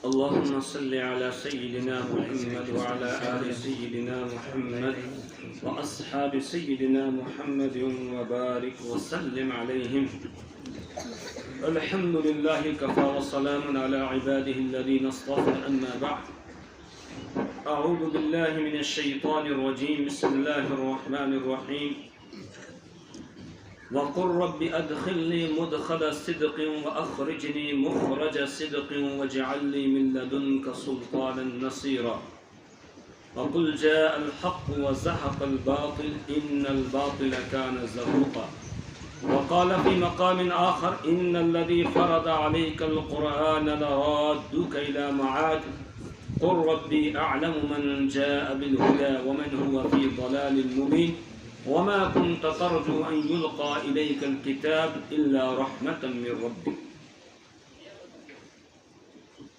اللهم صل على سيدنا محمد وعلى آل سيدنا محمد وأصحاب سيدنا محمد وبارك وسلم عليهم. الحمد لله كفى وسلام على عباده الذين اصطفى. أما بعد، أعوذ بالله من الشيطان الرجيم. بسم الله الرحمن الرحيم. وقل رب أدخلني مدخل صدق وأخرجني مخرج صدق واجعل لي من لدنك سلطانا نصيرا. وقل جاء الحق وزهق الباطل إن الباطل كان زهوقا. وقال في مقام آخر إن الذي فرض عليك القرآن لرادك إلى معاد. قل ربي أعلم من جاء بالهدى ومن هو في ضلال مبين. وما كنت ترجو أن يلقى إليك الكتاب إلا رحمة من ربك.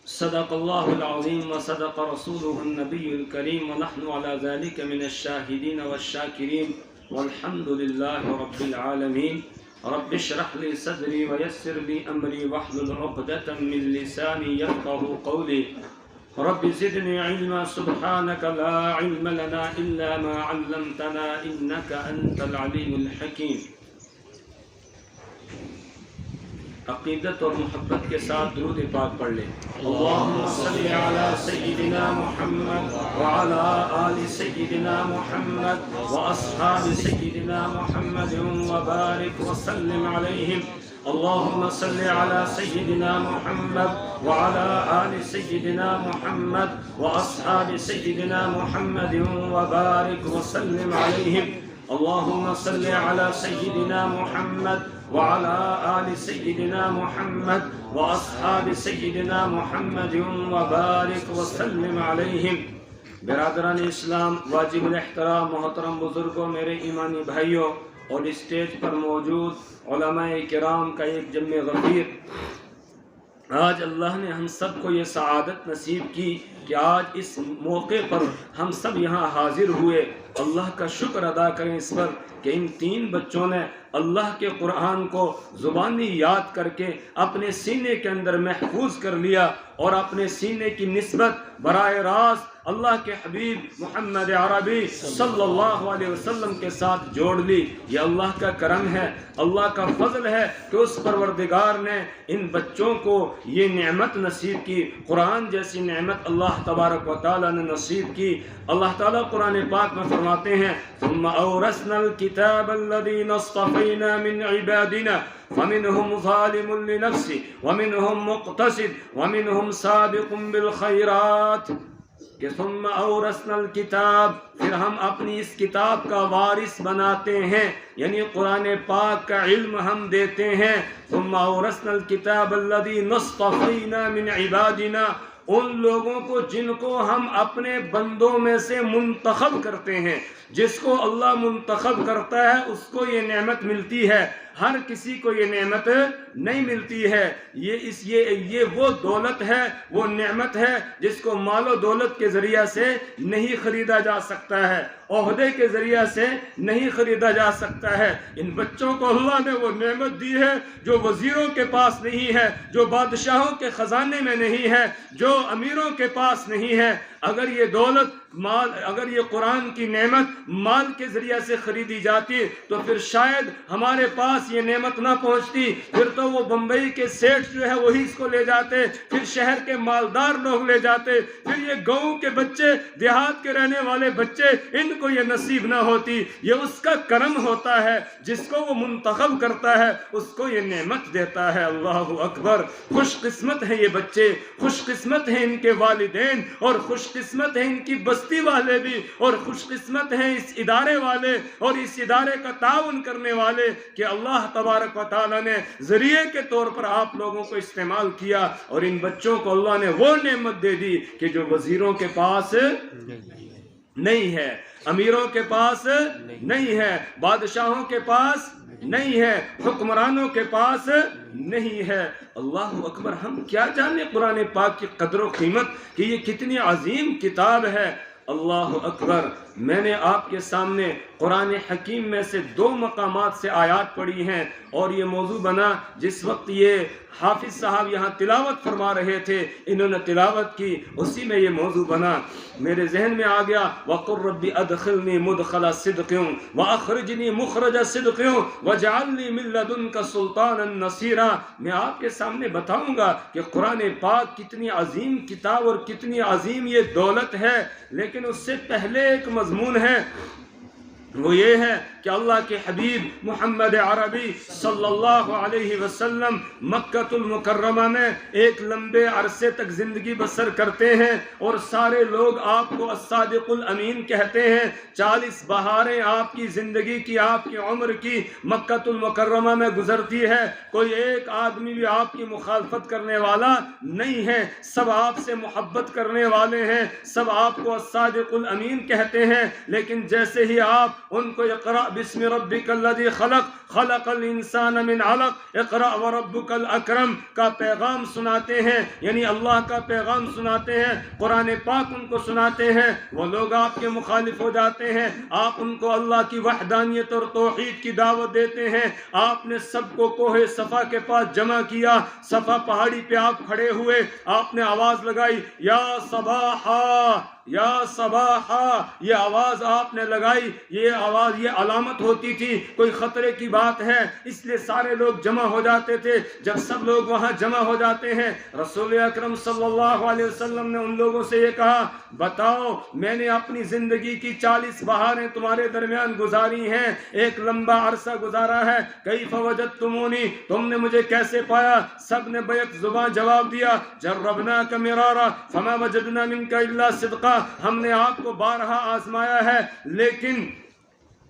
صدق الله العظيم وصدق رسوله النبي الكريم ونحن على ذلك من الشاهدين والشاكرين والحمد لله رب العالمين. رب اشرح لي صدري ويسر لي أمري واحلل عقدة من لساني يفقهوا قولي. رب زدني علما سبحانك لا علم لنا إلا ما علمتنا إنك أنت العليم الحكيم. عقیدت اور محبت کے ساتھ درود پاک پڑھ لیں. اللہم صلی علی سیدنا محمد وعلی آل سیدنا محمد واصحاب سیدنا محمد وبارک وسلم علیہم. اللهم صل على سيدنا محمد وعلى آل سيدنا محمد وأصحاب سيدنا محمد وبارك وسلم عليهم. اللهم صل على سيدنا محمد وعلى آل سيدنا محمد وأصحاب سيدنا محمد وبارك وسلم عليهم. برادران اسلام، واجب الاحترام محترم بزرگوں، میرے ایمانی بھائیوں اور اسٹیج پر موجود علماء کرام کا ایک جمع غفیر، آج اللہ نے ہم سب کو یہ سعادت نصیب کی کہ آج اس موقع پر ہم سب یہاں حاضر ہوئے. اللہ کا شکر ادا کریں اس پر کہ ان تین بچوں نے اللہ کے قرآن کو زبانی یاد کر کے اپنے سینے کے اندر محفوظ کر لیا اور اپنے سینے کی نسبت براہ راست اللہ کے حبیب محمد عربی صلی اللہ علیہ وسلم کے ساتھ جوڑ لی. یہ اللہ کا کرم ہے، اللہ کا فضل ہے کہ اس پروردگار نے ان بچوں کو یہ نعمت نصیب کی. قرآن جیسی نعمت اللہ تبارک و تعالیٰ نے نصیب کی. اللہ تعالیٰ قرآن پاک میں فرماتے ہیں ثم اورثنا الكتاب الذين اصطفينا من عبادنا فمنهم ظالم لنفسه ومنهم مقتصد ومنهم سابق بالخيرات. کہ ثم اورثنا الکتاب، پھر ہم اپنی اس کتاب کا وارث بناتے ہیں، یعنی قرآن پاک کا علم ہم دیتے ہیں. ثم اورثنا الکتاب الذین اصطفینا من عبادنا، ان لوگوں کو جن کو ہم اپنے بندوں میں سے منتخب کرتے ہیں. جس کو اللہ منتخب کرتا ہے اس کو یہ نعمت ملتی ہے، ہر کسی کو یہ نعمت نہیں ملتی ہے. یہ وہ دولت ہے، وہ نعمت ہے جس کو مال و دولت کے ذریعہ سے نہیں خریدا جا سکتا ہے، عہدے کے ذریعہ سے نہیں خریدا جا سکتا ہے. ان بچوں کو اللہ نے وہ نعمت دی ہے جو وزیروں کے پاس نہیں ہے، جو بادشاہوں کے خزانے میں نہیں ہے، جو امیروں کے پاس نہیں ہے. اگر یہ دولت مال، اگر یہ قرآن کی نعمت مال کے ذریعہ سے خریدی جاتی تو پھر شاید ہمارے پاس یہ نعمت نہ پہنچتی. پھر تو وہ بمبئی کے سیٹھ جو ہے وہی اس کو لے جاتے، پھر شہر کے مالدار لوگ لے جاتے، پھر یہ گاؤں کے بچے، دیہات کے رہنے والے بچے، ان کو یہ نصیب نہ ہوتی. یہ اس کا کرم ہوتا ہے، جس کو وہ منتخب کرتا ہے اس کو یہ نعمت دیتا ہے. اللہ اکبر. خوش قسمت ہیں یہ بچے، خوش قسمت ہیں ان کے والدین، اور خوش قسمت ہیں ان کی بستی والے بھی، اور خوش قسمت ہیں اس ادارے والے اور اس ادارے کا تعاون کرنے والے کہ اللہ تبارک و تعالیٰ نے ذریعے کے طور پر آپ لوگوں کو استعمال کیا. اور ان بچوں کو اللہ نے وہ نعمت دے دی کہ جو وزیروں کے پاس نہیں ہے، امیروں کے پاس نہیں ہے، بادشاہوں کے پاس نہیں ہے، حکمرانوں کے پاس نہیں ہے. اللہ اکبر. ہم کیا جانے قرآن پاک کی قدر و قیمت کہ یہ کتنی عظیم کتاب ہے. اللہ اکبر. میں نے آپ کے سامنے قرآن حکیم میں سے 2 مقامات سے آیات پڑھی ہیں اور یہ موضوع بنا جس وقت یہ حافظ صاحب یہاں تلاوت فرما رہے تھے، انہوں نے تلاوت کی، اسی میں یہ موضوع بنا۔ میرے ذہن میں آ گیا وَقُلْ رَبِّ أَدْخِلْنِي مُدْخَلَ صِدْقٍ وَأَخْرِجْنِي مُخْرَجَ صِدْقٍ وَاجْعَلْنِي مِن لَّدُنكَ سُلْطَانًا نَصِيرًا۔ میں آپ کے سامنے بتاؤں گا کہ قرآن پاک کتنی عظیم کتاب اور کتنی عظیم یہ دولت ہے، لیکن اس سے پہلے ایک مضمون ہے، وہ یہ ہے کہ اللہ کے حبیب محمد عربی صلی اللہ علیہ وسلم مکہ المکرمہ میں ایک لمبے عرصے تک زندگی بسر کرتے ہیں اور سارے لوگ آپ کو الصادق الامین کہتے ہیں۔ 40 بہاریں آپ کی زندگی کی، آپ کی عمر کی مکہ المکرمہ میں گزرتی ہے، کوئی ایک آدمی بھی آپ کی مخالفت کرنے والا نہیں ہے، سب آپ سے محبت کرنے والے ہیں، سب آپ کو الصادق الامین کہتے ہیں۔ لیکن جیسے ہی آپ ان کو اقرأ بسم ربک الذی خلق خلق الانسان من علق اقرأ وربک الاکرم کا پیغام سناتے ہیں، یعنی اللہ کا پیغام سناتے ہیں، قرآن پاک ان کو سناتے ہیں، وہ لوگ آپ کے مخالف ہو جاتے ہیں۔ آپ ان کو اللہ کی وحدانیت اور توحید کی دعوت دیتے ہیں۔ آپ نے سب کو کوہ صفا کے پاس جمع کیا، صفا پہاڑی پہ آپ کھڑے ہوئے، آپ نے آواز لگائی یا صباحا یا صباحا، یہ آواز آپ نے لگائی، یہ آواز یہ علامت ہوتی تھی کوئی خطرے کی بات ہے، اس لیے سارے لوگ جمع ہو جاتے تھے۔ جب سب لوگ وہاں جمع ہو جاتے ہیں، رسول اکرم صلی اللہ علیہ وسلم نے ان لوگوں سے یہ کہا بتاؤ میں نے اپنی زندگی کی 40 بہاریں تمہارے درمیان گزاری ہیں، ایک لمبا عرصہ گزارا ہے، کیف وجدتمونی، تم نے مجھے کیسے پایا؟ سب نے بیک زبان جواب دیا جربناک مرارا فما وجدنا منک الا صدقا، ہم نے آپ کو بارہا آزمایا ہے لیکن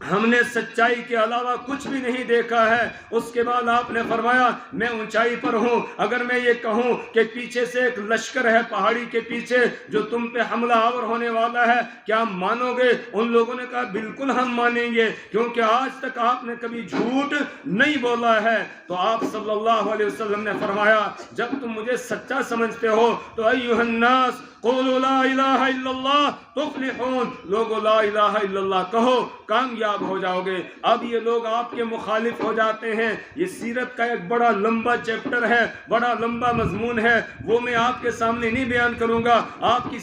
ہم نے سچائی کے علاوہ کچھ بھی نہیں دیکھا ہے۔ اس کے بعد آپ نے فرمایا میں اونچائی پر ہوں، اگر میں یہ کہوں کہ پیچھے سے ایک لشکر ہے پہاڑی کے پیچھے جو تم پہ حملہ آور ہونے والا ہے، کیا مانو گے؟ ان لوگوں نے کہا بالکل ہم مانیں گے، کیونکہ آج تک آپ نے کبھی جھوٹ نہیں بولا ہے۔ تو آپ صلی اللہ علیہ وسلم نے فرمایا جب تم مجھے سچا سمجھتے ہو تو ایھا الناس قولوا لا الہ الا اللہ تفلحون، لوگو لا الہ الا اللہ کہو کامیاب ہو جاؤ گے۔ اب یہ لوگ آپ کے مخالف ہو جاتے ہیں۔ یہ سیرت کا ایک بڑا لمبا چیپٹر ہے، بڑا لمبا مضمون ہے، وہ میں آپ کے سامنے نہیں بیان کروں گا۔ آپ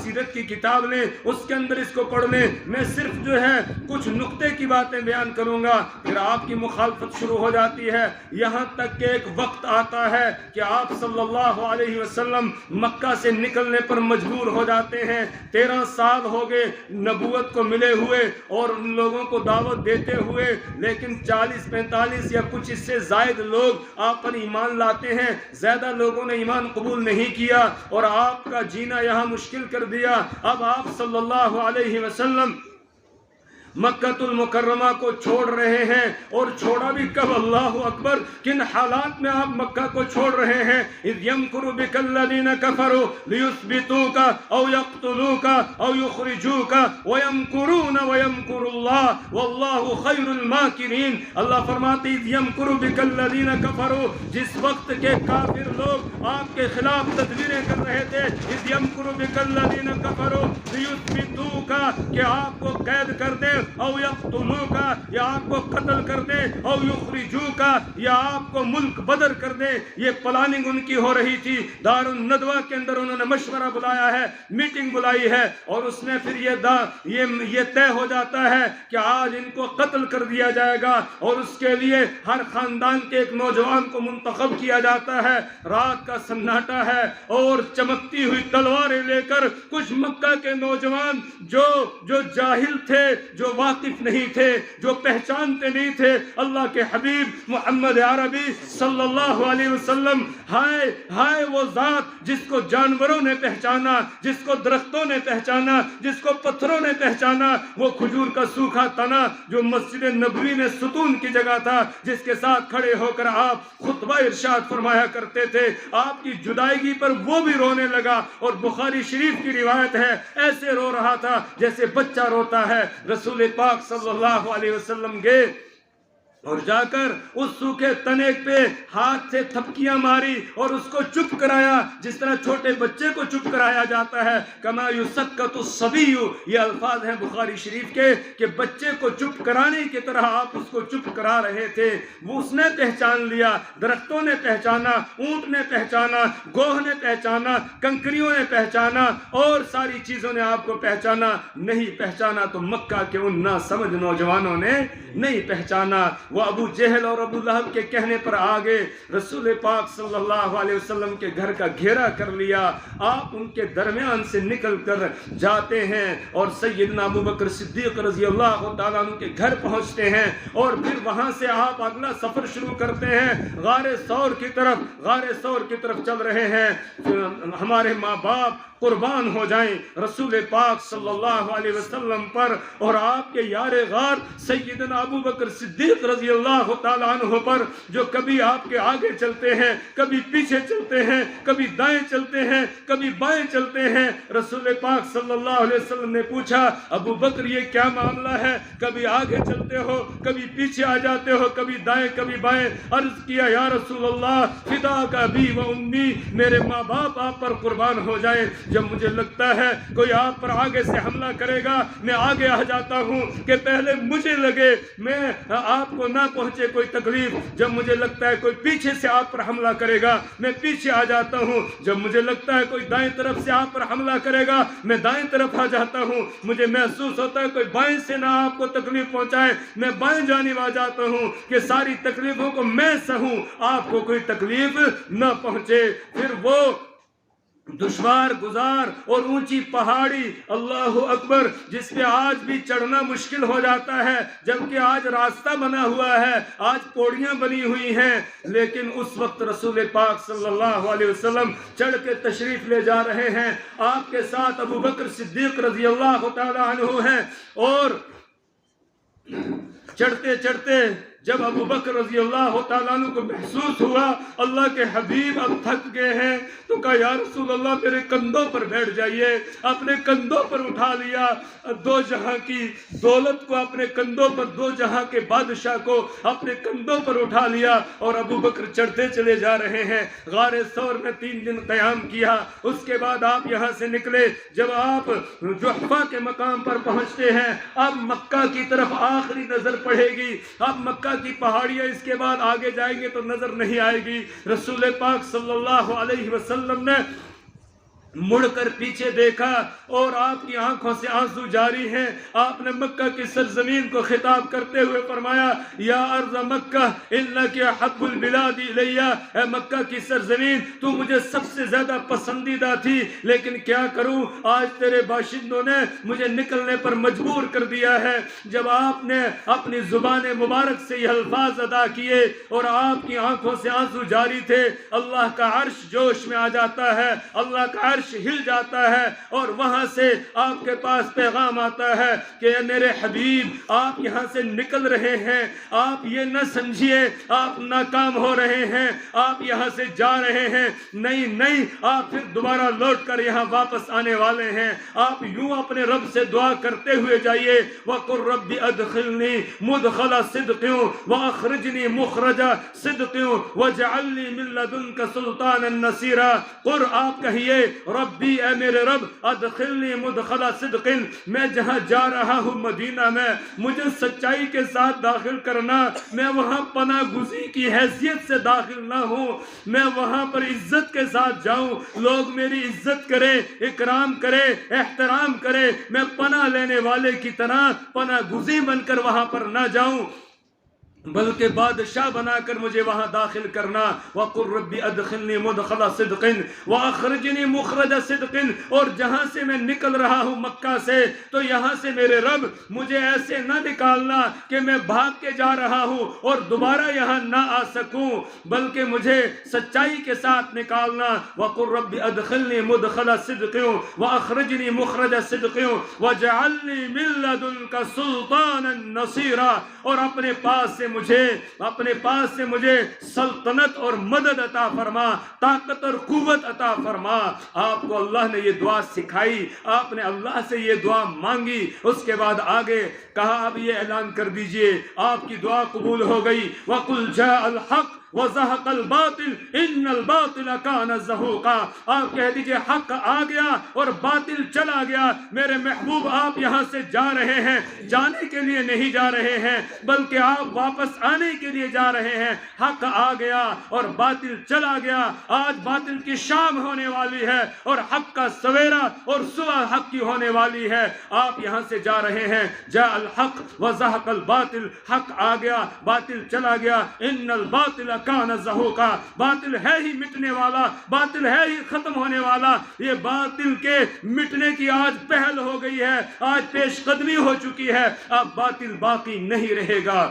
سیرت کی کتاب لیں، اس کے اندر اس کو پڑھ لیں، میں صرف جو ہے کچھ نقطے کی باتیں بیان کروں گا، پھر آپ کی مخالفت شروع ہو جاتی ہے، یہاں تک کہ ایک وقت آتا ہے کہ آپ صلی اللہ علیہ وسلم مکہ سے نکلنے پر مجبور ہو جاتے ہیں۔ 13 سال ہو گئے نبوت کو ملے ہوئے اور ان لوگوں کو دعوت دیتے ہوئے، لیکن 40-45 یا کچھ اس سے زائد لوگ آپ پر ایمان لاتے ہیں، زیادہ لوگوں نے ایمان قبول نہیں کیا اور آپ کا جینا یہاں مشکل کر دیا۔ اب آپ صلی اللہ علیہ وسلم مکہ المکرمہ کو چھوڑ رہے ہیں، اور چھوڑا بھی کب؟ اللہ اکبر، کن حالات میں آپ مکہ کو چھوڑ رہے ہیں؟ اذ یمکر بک الذین کفروا لیثبتوک او یقتلوک او یخرجوک ویمکرون ویمکر اللہ واللہ خیر الماکرین۔ اللہ فرماتے اذ یمکر بک الذین کفروا، جس وقت کے کافر لوگ آپ کے خلاف تدبیریں کر رہے تھے، اذ یمکر بک الذین کفروا لیثبتوک، کہ آپ کو قید کر دیں، او یقتلوکا، یا آپ کو قتل کر دیں، او یخرجوکا، یا آپ کو ملک بدر کر دیں۔ یہ پلاننگ ان کی ہو رہی تھی۔ دار الندوہ کے اندر انہوں نے مشورہ بلایا ہے، میٹنگ بلائی ہے، اور اس میں پھر یہ طے ہو جاتا ہے کہ آج ان کو قتل کر دیا جائے گا، اور اس کے لیے ہر خاندان کے ایک نوجوان کو منتخب کیا جاتا ہے۔ رات کا سناٹا ہے اور چمکتی ہوئی تلواریں لے کر کچھ مکہ کے نوجوان جو جاہل تھے، جو واقف نہیں تھے، جو پہچانتے نہیں تھے اللہ کے حبیب محمد عربی صلی اللہ علیہ وسلم، ہائے ہائے وہ ذات جس کو جانوروں نے پہچانا، جس کو درختوں نے پہچانا، جس کو پتھروں نے پہچانا، وہ کھجور کا سوکھا تنا جو مسجد نبوی میں ستون کی جگہ تھا، جس کے ساتھ کھڑے ہو کر آپ خطبہ ارشاد فرمایا کرتے تھے، آپ کی جدائیگی پر وہ بھی رونے لگا، اور بخاری شریف کی روایت ہے ایسے رو رہا تھا جیسے بچہ روتا ہے۔ رسول پاک صلی اللہ علیہ وسلم گئے اور جا کر اس سوکھے تنے پہ ہاتھ سے تھپکیاں ماری اور اس کو چپ کرایا، جس طرح چھوٹے بچے کو چپ کرایا جاتا ہے۔ کما یسکت الصبی، یہ الفاظ ہیں بخاری شریف کے کہ بچے کو چپ کرانے کی طرح آپ اس کو چپ کرا رہے تھے۔ وہ اس نے پہچان لیا، درختوں نے پہچانا، اونٹ نے پہچانا، گوہ نے پہچانا، کنکریوں نے پہچانا، اور ساری چیزوں نے آپ کو پہچانا۔ نہیں پہچانا تو مکہ کے ان ناسمجھ نوجوانوں نے نہیں پہچانا۔ وہ ابو جہل اور ابو لہب کے کہنے پر آگے رسول پاک صلی اللہ علیہ وسلم کے گھر کا گھیرا کر لیا۔ آپ ان کے درمیان سے نکل کر جاتے ہیں اور سیدنا ابو بکر صدیق رضی اللہ تعالیٰ عنہ کے گھر پہنچتے ہیں، اور پھر وہاں سے آپ اگلا سفر شروع کرتے ہیں، غار ثور کی طرف چل رہے ہیں۔ ہمارے ماں باپ قربان ہو جائیں رسول پاک صلی اللہ علیہ وسلم پر اور آپ کے یار غار سیدنا ابو بکر صدیق رضی اللہ تعالیٰ عنہ پر، جو کبھی آپ کے آگے چلتے ہیں، کبھی پیچھے چلتے ہیں، کبھی دائیں چلتے ہیں، کبھی بائیں چلتے ہیں۔ رسول پاک صلی اللہ علیہ وسلم نے پوچھا، ابو بکر یہ کیا معاملہ ہے؟ کبھی آگے چلتے ہو، کبھی پیچھے آ جاتے ہو، کبھی دائیں کبھی بائیں۔ عرض کیا، یا رسول اللہ فداک ابی و امی، میرے ماں باپ آپ پر قربان ہو جائیں۔ جب مجھے لگتا ہے کوئی آپ پر آگے سے حملہ کرے گا، میں آگے آ جاتا ہوں کہ پہلے مجھے لگے، میں آپ کو نہ پہنچے کوئی تکلیف۔ جب مجھے لگتا ہے کوئی پیچھے سے آپ پر حملہ کرے گا، میں پیچھے آ جاتا ہوں۔ جب مجھے لگتا ہے کوئی دائیں طرف سے آپ پر حملہ کرے گا، میں دائیں طرف آ جاتا ہوں۔ مجھے محسوس ہوتا ہے کوئی بائیں سے نہ آپ کو تکلیف پہنچائے، میں بائیں جانب آ جاتا ہوں کہ ساری تکلیفوں کو میں سہوں، آپ کو کوئی تکلیف نہ پہنچے۔ پھر وہ دشوار گزار اور اونچی پہاڑی، اللہ اکبر، جس پہ آج بھی چڑھنا مشکل ہو جاتا ہے، جبکہ آج راستہ بنا ہوا ہے، آج پوڑیاں بنی ہوئی ہیں، لیکن اس وقت رسول پاک صلی اللہ علیہ وسلم چڑھ کے تشریف لے جا رہے ہیں۔ آپ کے ساتھ ابو بکر صدیق رضی اللہ تعالی عنہ ہیں، اور چڑھتے چڑھتے جب ابو بکر رضی اللہ تعالیٰ عنہ کو محسوس ہوا اللہ کے حبیب اب تھک گئے ہیں، تو کہا یا رسول اللہ میرے کندھوں پر بیٹھ جائیے۔ اپنے کندھوں پر اٹھا لیا، دو جہاں کی دولت کو اپنے کندھوں پر، دو جہاں کے بادشاہ کو اپنے کندھوں پر اٹھا لیا، اور ابو بکر چڑھتے چلے جا رہے ہیں۔ غار ثور میں 3 دن قیام کیا، اس کے بعد آپ یہاں سے نکلے۔ جب آپ جحفہ کے مقام پر پہنچتے ہیں، اب مکہ کی طرف آخری نظر پڑے گی، اب مکہ کی پہاڑیاں، اس کے بعد آگے جائیں گے تو نظر نہیں آئے گی۔ رسول پاک صلی اللہ علیہ وسلم نے مڑ کر پیچھے دیکھا اور آپ کی آنکھوں سے آنسو جاری ہیں۔ آپ نے مکہ کی سرزمین کو خطاب کرتے ہوئے فرمایا، یا ارض مکہ انک احب البلاد الی، اے مکہ کی سرزمین تو مجھے سب سے زیادہ پسندیدہ تھی، لیکن کیا کروں، آج تیرے باشندوں نے مجھے نکلنے پر مجبور کر دیا ہے۔ جب آپ نے اپنی زبان مبارک سے یہ الفاظ ادا کیے اور آپ کی آنکھوں سے آنسو جاری تھے، اللہ کا عرش جوش میں آ جاتا ہے، اللہ کا عرش ہل جاتا ہے، اور وہاں سے آپ کے پاس پیغام آتا ہے کہ اے میرے حبیب آپ یہاں سے نکل رہے ہیں، آپ یہ نہ سمجھیے آپ ناکام ہو رہے ہیں، آپ یہاں سے جا رہے ہیں، نہیں، آپ پھر دوبارہ لوٹ کر یہاں واپس آنے والے ہیں۔ آپ یوں اپنے رب سے دعا کرتے ہوئے جائیے، وَقُلْ رَبِّ أَدْخِلْنِي مُدْخَلَ صِدْقٍ وَأَخْرِجْنِي مُخْرَجَ صِدْقٍ وَاجْعَلْ لِي مِن لَّدُنكَ سُلْطَانًا نَّصِيرًا۔ آپ کہیے، ربی اے میرے رب، ادخلنی مدخل صدق، میں جہاں جا رہا ہوں مدینہ میں مجھے سچائی کے ساتھ داخل کرنا، میں وہاں پناہ گزین کی حیثیت سے داخل نہ ہوں، میں وہاں پر عزت کے ساتھ جاؤں، لوگ میری عزت کرے، اکرام کرے، احترام کرے، میں پناہ لینے والے کی طرح پناہ گزین بن کر وہاں پر نہ جاؤں، بلکہ بادشاہ بنا کر مجھے وہاں داخل کرنا۔ وَقُلْ رَبِّ أَدْخِلْنِي مُدْخَلَ صِدْقٍ وَأَخْرِجْنِي مُخْرَجَ صِدْقٍ، اور جہاں سے میں نکل رہا ہوں مکہ سے، تو یہاں سے میرے رب مجھے ایسے نہ نکالنا کہ میں بھاگ کے جا رہا ہوں اور دوبارہ یہاں نہ آ سکوں، بلکہ مجھے سچائی کے ساتھ نکالنا۔ وَقُلْ رَبِّ أَدْخِلْنِي مُدْخَلَ صِدْقٍ وَأَخْرِجْنِي مُخْرَجَ صِدْقٍ وَاجْعَلْ لِي مِن لَّدُنكَ سُلْطَانًا نَّصِيرًا، اور اپنے پاس سے مجھے اپنے پاس سے مجھے سلطنت اور مدد عطا فرما، طاقت اور قوت عطا فرما۔ آپ کو اللہ نے یہ دعا سکھائی، آپ نے اللہ سے یہ دعا مانگی، اس کے بعد آگے کہا اب یہ اعلان کر دیجئے آپ کی دعا قبول ہو گئی۔ وَقُلْ جَاءَ الْحَقُّ وَزَهَقَ الْبَاطِلُ إِنَّ الْبَاطِلَ كَانَ زَهُوقًا۔ آپ کہہ دیجئے حق آ گیا اور باطل چلا گیا۔ میرے محبوب آپ یہاں سے جا رہے ہیں، جانے کے لیے نہیں جا رہے ہیں بلکہ آپ واپس آنے کے لیے جا رہے ہیں۔ حق آ گیا اور باطل چلا گیا۔ آج باطل کی شام ہونے والی ہے اور حق کا سویرا اور صبح حق کی ہونے والی ہے۔ آپ یہاں سے جا رہے ہیں۔ جاء الحق وزهق الباطل، حق آ گیا باطل چلا گیا۔ ان الباطل کان زہوقا، باطل ہے ہی مٹنے والا، باطل ہے ہی ختم ہونے والا۔ یہ باطل کے مٹنے کی آج پہل ہو گئی ہے، آج پیش قدمی ہو چکی ہے، اب باطل باقی نہیں رہے گا۔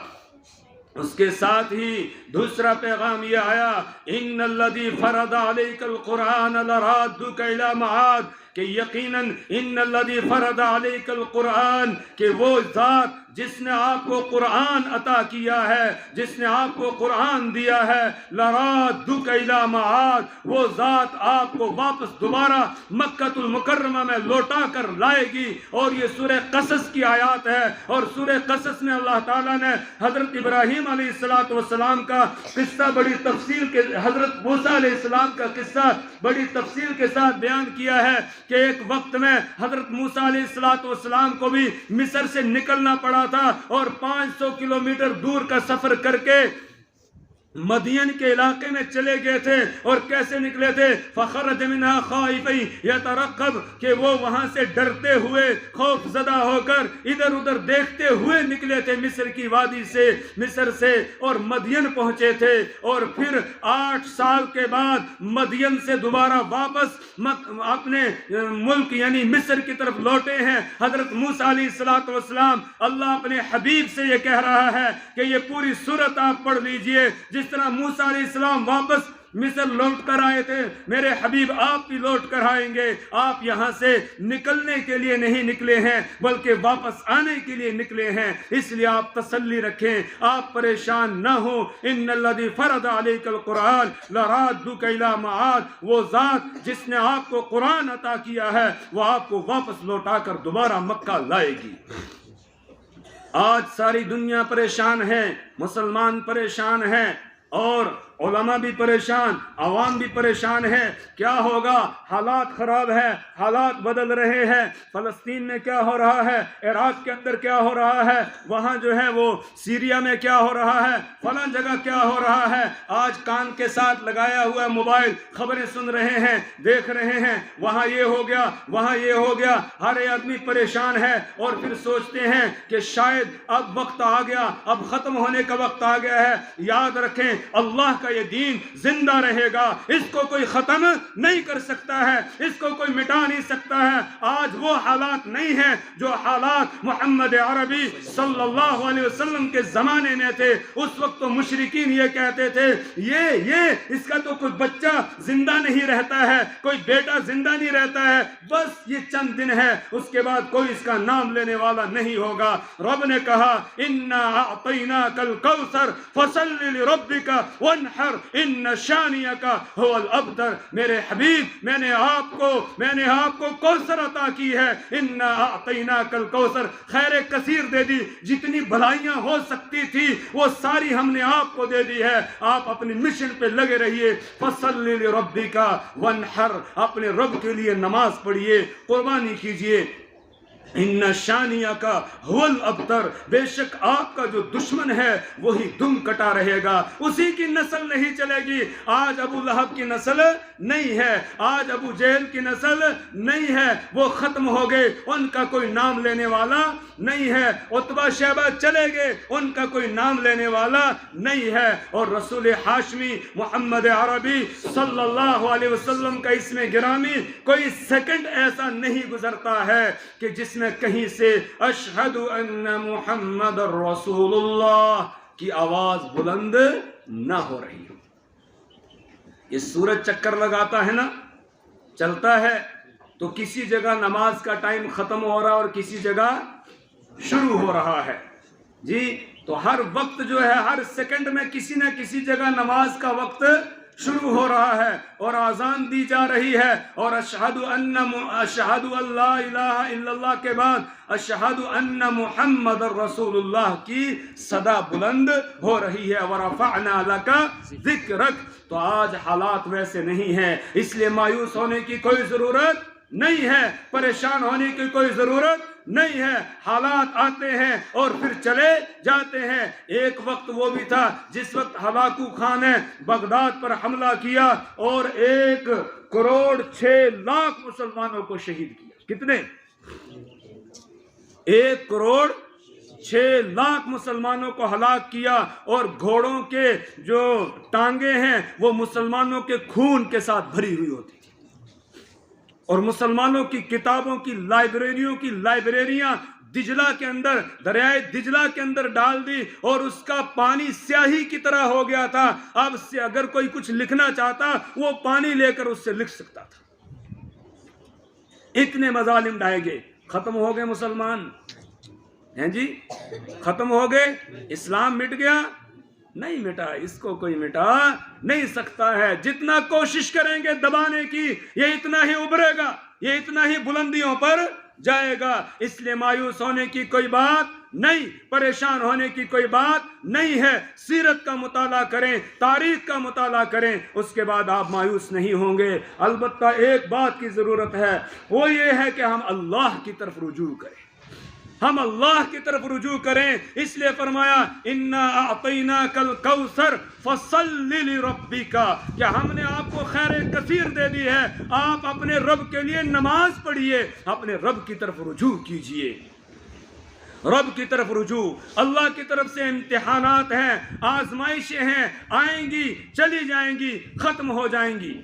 اس کے ساتھ ہی دوسرا پیغام یہ آیا ان الذی فرض علیک القرآن لرادک الی معاد، کہ یقیناً ان الذی فرض علیک القرآن، کہ وہ ذات جس نے آپ کو قرآن عطا کیا ہے، جس نے آپ کو قرآن دیا ہے، لرادک الی معاد، وہ ذات آپ کو واپس دوبارہ مکہ المکرمہ میں لوٹا کر لائے گی۔ اور یہ سورہ قصص کی آیات ہے، اور سورہ قصص میں اللہ تعالیٰ نے حضرت ابراہیم علیہ السلام کا قصہ بڑی تفصیل کے، حضرت موسیٰ علیہ السلام کا قصہ بڑی تفصیل کے ساتھ بیان کیا ہے کہ ایک وقت میں حضرت موسیٰ علیہ السلام کو بھی مصر سے نکلنا پڑا تھا اور 500 کلومیٹر دور کا سفر کر کے مدین کے علاقے میں چلے گئے تھے۔ اور کیسے نکلے تھے؟ فخرج منها خائفا يترقب، کہ وہ وہاں سے ڈرتے ہوئے خوف زدہ ہو کر ادھر ادھر دیکھتے ہوئے نکلے تھے مصر کی وادی سے، مصر سے، اور مدین پہنچے تھے۔ اور پھر 8 سال کے بعد مدین سے دوبارہ واپس اپنے ملک یعنی مصر کی طرف لوٹے ہیں حضرت موسیٰ علیہ السلام۔ اللہ اپنے حبیب سے یہ کہہ رہا ہے کہ یہ پوری سورت آپ پڑھ لیجئے، جس طرح موسیٰ علیہ السلام واپس مصر لوٹ کر آئے تھے، میرے حبیب آپ بھی لوٹ کر آئیں گے۔ آپ یہاں سے نکلنے کے لیے نہیں نکلے ہیں بلکہ واپس آنے کے لیے نکلے ہیں، اس لیے آپ تسلی رکھیں، آپ پریشان نہ ہوں۔ ان الذی فرض علیک القرآن لرادک الی معاد، وہ ذات جس نے آپ کو قرآن عطا کیا ہے وہ آپ کو واپس لوٹا کر دوبارہ مکہ لائے گی۔ آج ساری دنیا پریشان ہے، مسلمان پریشان ہیں، اور علماء بھی پریشان، عوام بھی پریشان ہے۔ کیا ہوگا؟ حالات خراب ہے، حالات بدل رہے ہیں۔ فلسطین میں کیا ہو رہا ہے، عراق کے اندر کیا ہو رہا ہے، وہاں جو ہے وہ سیریا میں کیا ہو رہا ہے، فلاں جگہ کیا ہو رہا ہے۔ آج کان کے ساتھ لگایا ہوا موبائل خبریں سن رہے ہیں، دیکھ رہے ہیں، وہاں یہ ہو گیا، وہاں یہ ہو گیا، ہر آدمی پریشان ہے۔ اور پھر سوچتے ہیں کہ شاید اب وقت آ گیا، اب ختم ہونے کا وقت آ گیا ہے۔ یاد رکھیں اللہ کا یہ دین زندہ رہے گا، اس کو کوئی ختم نہیں کر سکتا ہے، اس کو کوئی مٹا نہیں سکتا ہے۔ آج وہ حالات نہیں ہیں جو حالات محمد عربی صلی اللہ علیہ وسلم کے زمانے میں تھے۔ اس وقت تو مشرکین یہ کہتے تھے یہ اس کا تو کوئی بچہ زندہ نہیں رہتا ہے، کوئی بیٹا زندہ نہیں رہتا ہے، بس یہ چند دن ہے، اس کے بعد کوئی اس کا نام لینے والا نہیں ہوگا۔ رب نے کہا انا اعطیناک الکوثر فصل لربک وانحر ان شانئک هو الابتر۔ میرے حبیب میں نے آپ کو کوثر عطا کی ہے، انا اعطیناک الکوثر، خیر کثیر دے دی، جتنی بھلائیاں ہو سکتی تھی وہ ساری ہم نے آپ کو دے دی ہے۔ آپ اپنی مشن پہ لگے رہیے۔ فصل لربک وانحر، اپنے رب کے لیے نماز پڑھیے، قربانی کیجیے۔ ان شانئک هو الابتر، بے شک آپ کا جو دشمن ہے وہی دم کٹا رہے گا، اسی کی نسل نہیں چلے گی۔ آج ابو لہب کی نسل نہیں ہے، آج ابو جہل کی نسل نہیں ہے، وہ ختم ہو گئے، ان کا کوئی نام لینے والا نہیں ہے۔ عتبہ شیبہ چلے گئے، ان کا کوئی نام لینے والا نہیں ہے۔ اور رسول ہاشمی محمد عربی صلی اللہ علیہ وسلم کا اس میں گرامی کوئی سیکنڈ ایسا نہیں گزرتا ہے کہ جس میں کہیں سے اشہد ان محمد رسول اللہ کی آواز بلند نہ ہو رہی ہو۔ یہ سورج چکر لگاتا ہے نا، چلتا ہے تو کسی جگہ نماز کا ٹائم ختم ہو رہا اور کسی جگہ شروع ہو رہا ہے۔ جی تو ہر وقت جو ہے ہر سیکنڈ میں کسی نہ کسی جگہ نماز کا وقت شروع ہو رہا ہے اور اذان دی جا رہی ہے، اور اشہد ان لا الہ الا اللہ کے بعد اشہد ان محمد رسول اللہ کی صدا بلند ہو رہی ہے۔ ورفعنا لک ذکرک۔ تو آج حالات ویسے نہیں ہیں، اس لیے مایوس ہونے کی کوئی ضرورت نہیں ہے، پریشان ہونے کی کوئی ضرورت نہیں ہے۔ حالات آتے ہیں اور پھر چلے جاتے ہیں۔ ایک وقت وہ بھی تھا جس وقت ہلاکو خان نے بغداد پر حملہ کیا اور 1,06,00,000 مسلمانوں کو شہید کیا۔ کتنے؟ 1,06,00,000 مسلمانوں کو ہلاک کیا، اور گھوڑوں کے جو ٹانگیں ہیں وہ مسلمانوں کے خون کے ساتھ بھری ہوئی ہوتی تھی، اور مسلمانوں کی کتابوں کی لائبریریوں کی لائبریریاں دجلہ کے اندر، دریائے دجلہ کے اندر ڈال دی، اور اس کا پانی سیاہی کی طرح ہو گیا تھا۔ اب سے اگر کوئی کچھ لکھنا چاہتا وہ پانی لے کر اس سے لکھ سکتا تھا۔ اتنے مظالم ڈھائے گئے۔ ختم ہو گئے مسلمان ہیں جی؟ ختم ہو گئے؟ اسلام مٹ گیا؟ نہیں مٹا، اس کو کوئی مٹا نہیں سکتا ہے۔ جتنا کوشش کریں گے دبانے کی، یہ اتنا ہی ابھرے گا، یہ اتنا ہی بلندیوں پر جائے گا۔ اس لیے مایوس ہونے کی کوئی بات نہیں، پریشان ہونے کی کوئی بات نہیں ہے۔ سیرت کا مطالعہ کریں، تاریخ کا مطالعہ کریں، اس کے بعد آپ مایوس نہیں ہوں گے۔ البتہ ایک بات کی ضرورت ہے، وہ یہ ہے کہ ہم اللہ کی طرف رجوع کریں، ہم اللہ کی طرف رجوع کریں۔ اس لیے فرمایا اِنَّا أَعْطَيْنَاكَ الْكَوْثَرَ فَصَلِّ لِرَبِّكَ، کہ ہم نے آپ کو خیر کثیر دے دی ہے، آپ اپنے رب کے لیے نماز پڑھیے، اپنے رب کی طرف رجوع کیجئے۔ رب کی طرف رجوع، اللہ کی طرف سے امتحانات ہیں، آزمائشیں ہیں، آئیں گی، چلی جائیں گی، ختم ہو جائیں گی،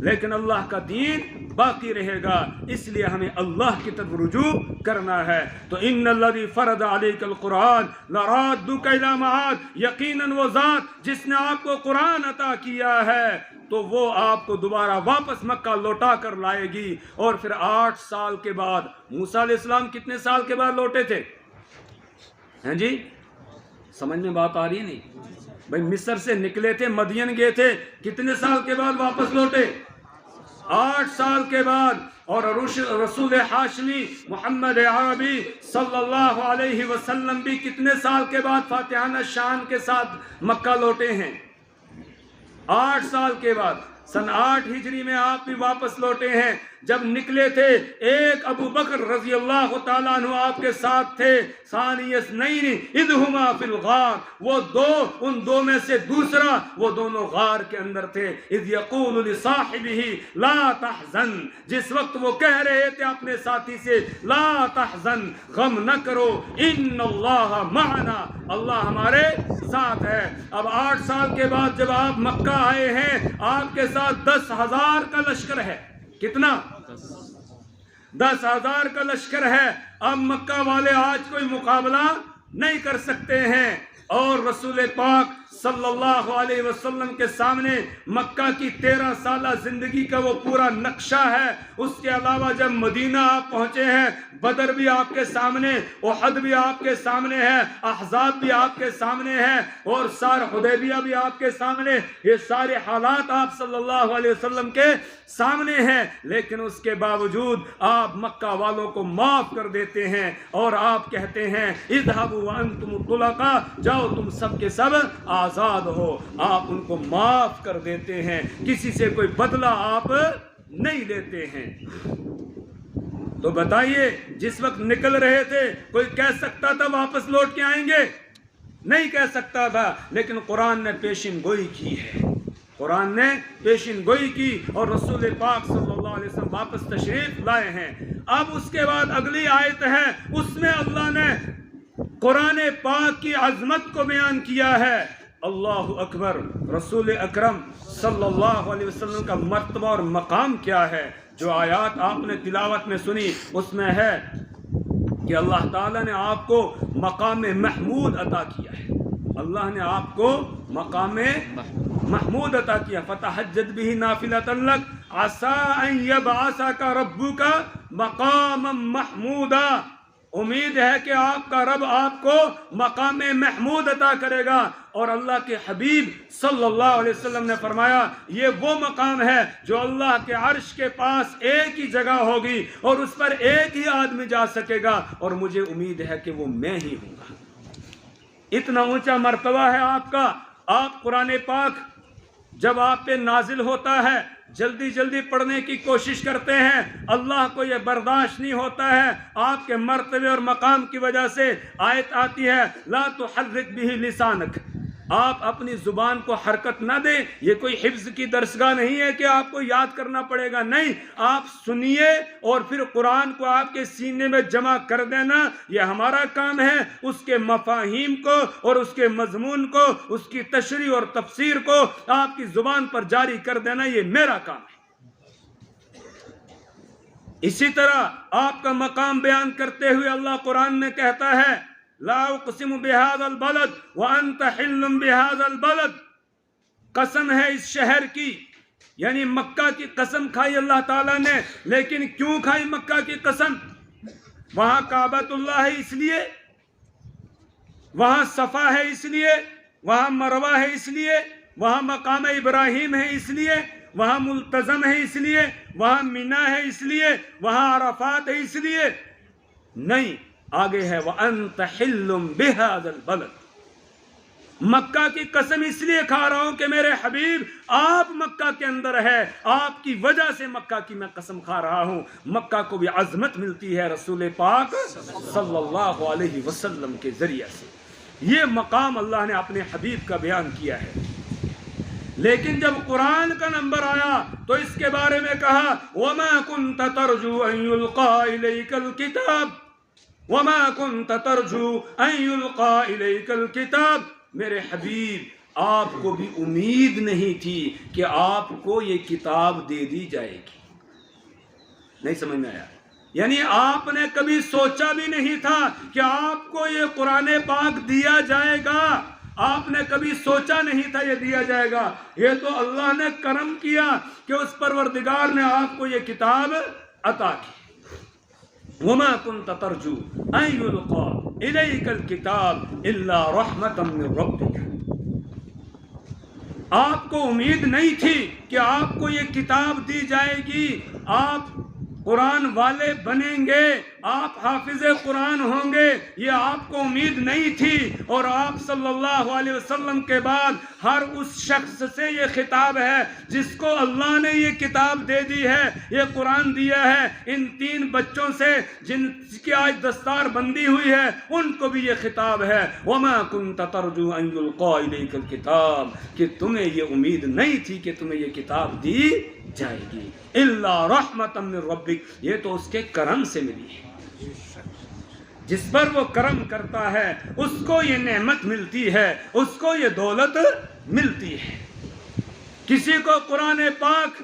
لیکن اللہ کا دین باقی رہے گا۔ اس لیے ہمیں اللہ کی طرف رجوع کرنا ہے۔ تو ان الذی فرض علیک القرآن لرادک الی معاد، یقیناً وہ ذات جس نے آپ کو قرآن عطا کیا ہے تو وہ آپ کو دوبارہ واپس مکہ لوٹا کر لائے گی۔ اور پھر 8 سال کے بعد، موسیٰ علیہ السلام کتنے سال کے بعد لوٹے تھے؟ ہیں جی؟ سمجھ میں بات آ رہی ہے نہیں؟ بھئی مصر سے نکلے تھے، مدین گئے تھے، کتنے سال کے بعد واپس لوٹے؟ 8 سال کے بعد۔ اور رسول ہاشمی محمد عربی صلی اللہ علیہ وسلم بھی کتنے سال کے بعد فاتحانہ شان کے ساتھ مکہ لوٹے ہیں؟ 8 سال کے بعد۔ سن 8 ہجری میں آپ بھی واپس لوٹے ہیں۔ جب نکلے تھے، ایک ابو بکر رضی اللہ تعالیٰ عنہ آپ کے ساتھ تھے، ثانی اثنین اذ ہما فی الغار، وہ ان دو میں سے دوسرا، وہ دونوں غار کے اندر تھے۔ اذ یقول لصاحبہ لا تحزن، جس وقت وہ کہہ رہے تھے اپنے ساتھی سے لا تحزن، غم نہ کرو، ان اللہ معنا، اللہ ہمارے ساتھ ہے۔ اب 8 سال کے بعد جب آپ مکہ آئے ہیں، آپ کے ساتھ 10,000 کا لشکر ہے۔ کتنا؟ 10,000 کا لشکر ہے۔ اب مکہ والے آج کوئی مقابلہ نہیں کر سکتے ہیں، اور رسول پاک صلی اللہ علیہ وسلم کے سامنے مکہ کی 13 سالہ زندگی کا وہ پورا نقشہ ہے۔ اس کے علاوہ جب مدینہ آپ پہنچے ہیں، بدر بھی آپ کے سامنے، احد بھی آپ کے سامنے ہے، احزاب بھی آپ کے سامنے ہے، اور حدیبیہ بھی آپ کے سامنے، یہ سارے حالات آپ صلی اللہ علیہ وسلم کے سامنے ہیں۔ لیکن اس کے باوجود آپ مکہ والوں کو معاف کر دیتے ہیں، اور آپ کہتے ہیں اذهبوا وانتم طلقاء، جاؤ تم سب کے سب آزاد ہو۔ آپ ان کو معاف کر دیتے ہیں، کسی سے کوئی بدلہ آپ نہیں لیتے ہیں۔ تو بتائیے، جس وقت نکل رہے تھے کوئی کہہ سکتا تھا واپس لوٹ کے آئیں گے؟ نہیں کہہ سکتا تھا، لیکن قرآن نے پیشن گوئی کی ہے، قرآن نے پیشن گوئی کی، اور رسول پاک صلی اللہ علیہ وسلم واپس تشریف لائے ہیں۔ اب اس کے بعد اگلی آیت ہے، اس میں اللہ نے قرآن پاک کی عظمت کو بیان کیا ہے۔ اللہ اکبر، رسول اکرم صلی اللہ علیہ وسلم کا مرتبہ اور مقام کیا ہے۔ جو آیات آپ نے تلاوت میں سنی، اس میں ہے کہ اللہ تعالیٰ نے آپ کو مقام محمود عطا کیا ہے۔ اللہ نے آپ کو مقام محمود عطا کیا۔ فتحجد به نافلۃ لک عسى ان يبعثك ربك مقاما محمودا۔ امید ہے کہ آپ کا رب آپ کو مقام محمود عطا کرے گا. اور اللہ کے حبیب صلی اللہ علیہ وسلم نے فرمایا یہ وہ مقام ہے جو اللہ کے عرش کے پاس ایک ہی جگہ ہوگی اور اس پر ایک ہی آدمی جا سکے گا، اور مجھے امید ہے کہ وہ میں ہی ہوں گا. اتنا اونچا مرتبہ ہے آپ کا. آپ قرآن پاک جب آپ پہ نازل ہوتا ہے جلدی جلدی پڑھنے کی کوشش کرتے ہیں، اللہ کو یہ برداشت نہیں ہوتا ہے. آپ کے مرتبے اور مقام کی وجہ سے آیت آتی ہے لا تحرک به لسانک، آپ اپنی زبان کو حرکت نہ دیں. یہ کوئی حفظ کی درسگاہ نہیں ہے کہ آپ کو یاد کرنا پڑے گا، نہیں، آپ سنیے اور پھر قرآن کو آپ کے سینے میں جمع کر دینا، یہ ہمارا کام ہے. اس کے مفاہیم کو اور اس کے مضمون کو، اس کی تشریح اور تفسیر کو آپ کی زبان پر جاری کر دینا، یہ میرا کام ہے. اسی طرح آپ کا مقام بیان کرتے ہوئے اللہ قرآن میں کہتا ہے لا اقسم بهذا البلد وانت حل بهذا البلد، قسم ہے اس شہر کی، یعنی مکہ کی قسم کھائی اللہ تعالیٰ نے. لیکن کیوں کھائی مکہ کی قسم؟ وہاں کعبۃ اللہ ہے اس لیے، وہاں صفا ہے اس لیے، وہاں مروہ ہے اس لیے، وہاں مقام ابراہیم ہے اس لیے، وہاں ملتزم ہے اس لیے، وہاں مینا ہے اس لیے، وہاں عرفات ہے اس لیے نہیں. آگے ہے وَأَنْتَ حِلٌّ بِهَذَا الْبَلَدِ، مکہ کی قسم اس لیے کھا رہا ہوں کہ میرے حبیب آپ مکہ کے اندر ہے، آپ کی وجہ سے مکہ کی میں قسم کھا رہا ہوں. مکہ کو بھی عظمت ملتی ہے رسول پاک صلی اللہ علیہ وسلم کے ذریعے سے. یہ مقام اللہ نے اپنے حبیب کا بیان کیا ہے. لیکن جب قرآن کا نمبر آیا تو اس کے بارے میں کہا وَمَا كُنْتَ تَرْجُو أَن يُلْقَى إِلَيْكَ الْكِتَابِ وَمَا كُنْتَ تَرْجُو أَن يُلْقَى إِلَيْكَ الْكِتَابِ. میرے حبیب آپ کو بھی امید نہیں تھی کہ آپ کو یہ کتاب دے دی جائے گی. نہیں سمجھ میں آیا؟ یعنی آپ نے کبھی سوچا بھی نہیں تھا کہ آپ کو یہ قرآن پاک دیا جائے گا. آپ نے کبھی سوچا نہیں تھا یہ دیا جائے گا. یہ تو اللہ نے کرم کیا کہ اس پروردگار نے آپ کو یہ کتاب عطا کی. وَمَا كُنْتَ تَرْجُو أَن يُلْقَى إِلَيْكَ الْكِتَابِ إِلَّا رَحْمَةً مِّن رَبِّكَ. آپ کو امید نہیں تھی کہ آپ کو یہ کتاب دی جائے گی، آپ قرآن والے بنیں گے، آپ حافظ قرآن ہوں گے، یہ آپ کو امید نہیں تھی. اور آپ صلی اللہ علیہ وسلم کے بعد ہر اس شخص سے یہ خطاب ہے جس کو اللہ نے یہ کتاب دے دی ہے، یہ قرآن دیا ہے. ان 3 بچوں سے جن کی آج دستار بندی ہوئی ہے ان کو بھی یہ خطاب ہے وَمَا كُنْتَ تَرْجُو أَن يُلْقَى إِلَيْكَ الْكِتَابِ، کہ تمہیں یہ امید نہیں تھی کہ تمہیں یہ کتاب دی جائے گی. إِلَّا رَحْمَةً مِّن رَبِّكَ، یہ تو اس کے کرم سے ملی ہے. جس پر وہ کرم کرتا ہے اس کو یہ نعمت ملتی ہے، اس کو یہ دولت ملتی ہے. کسی کو قرآن پاک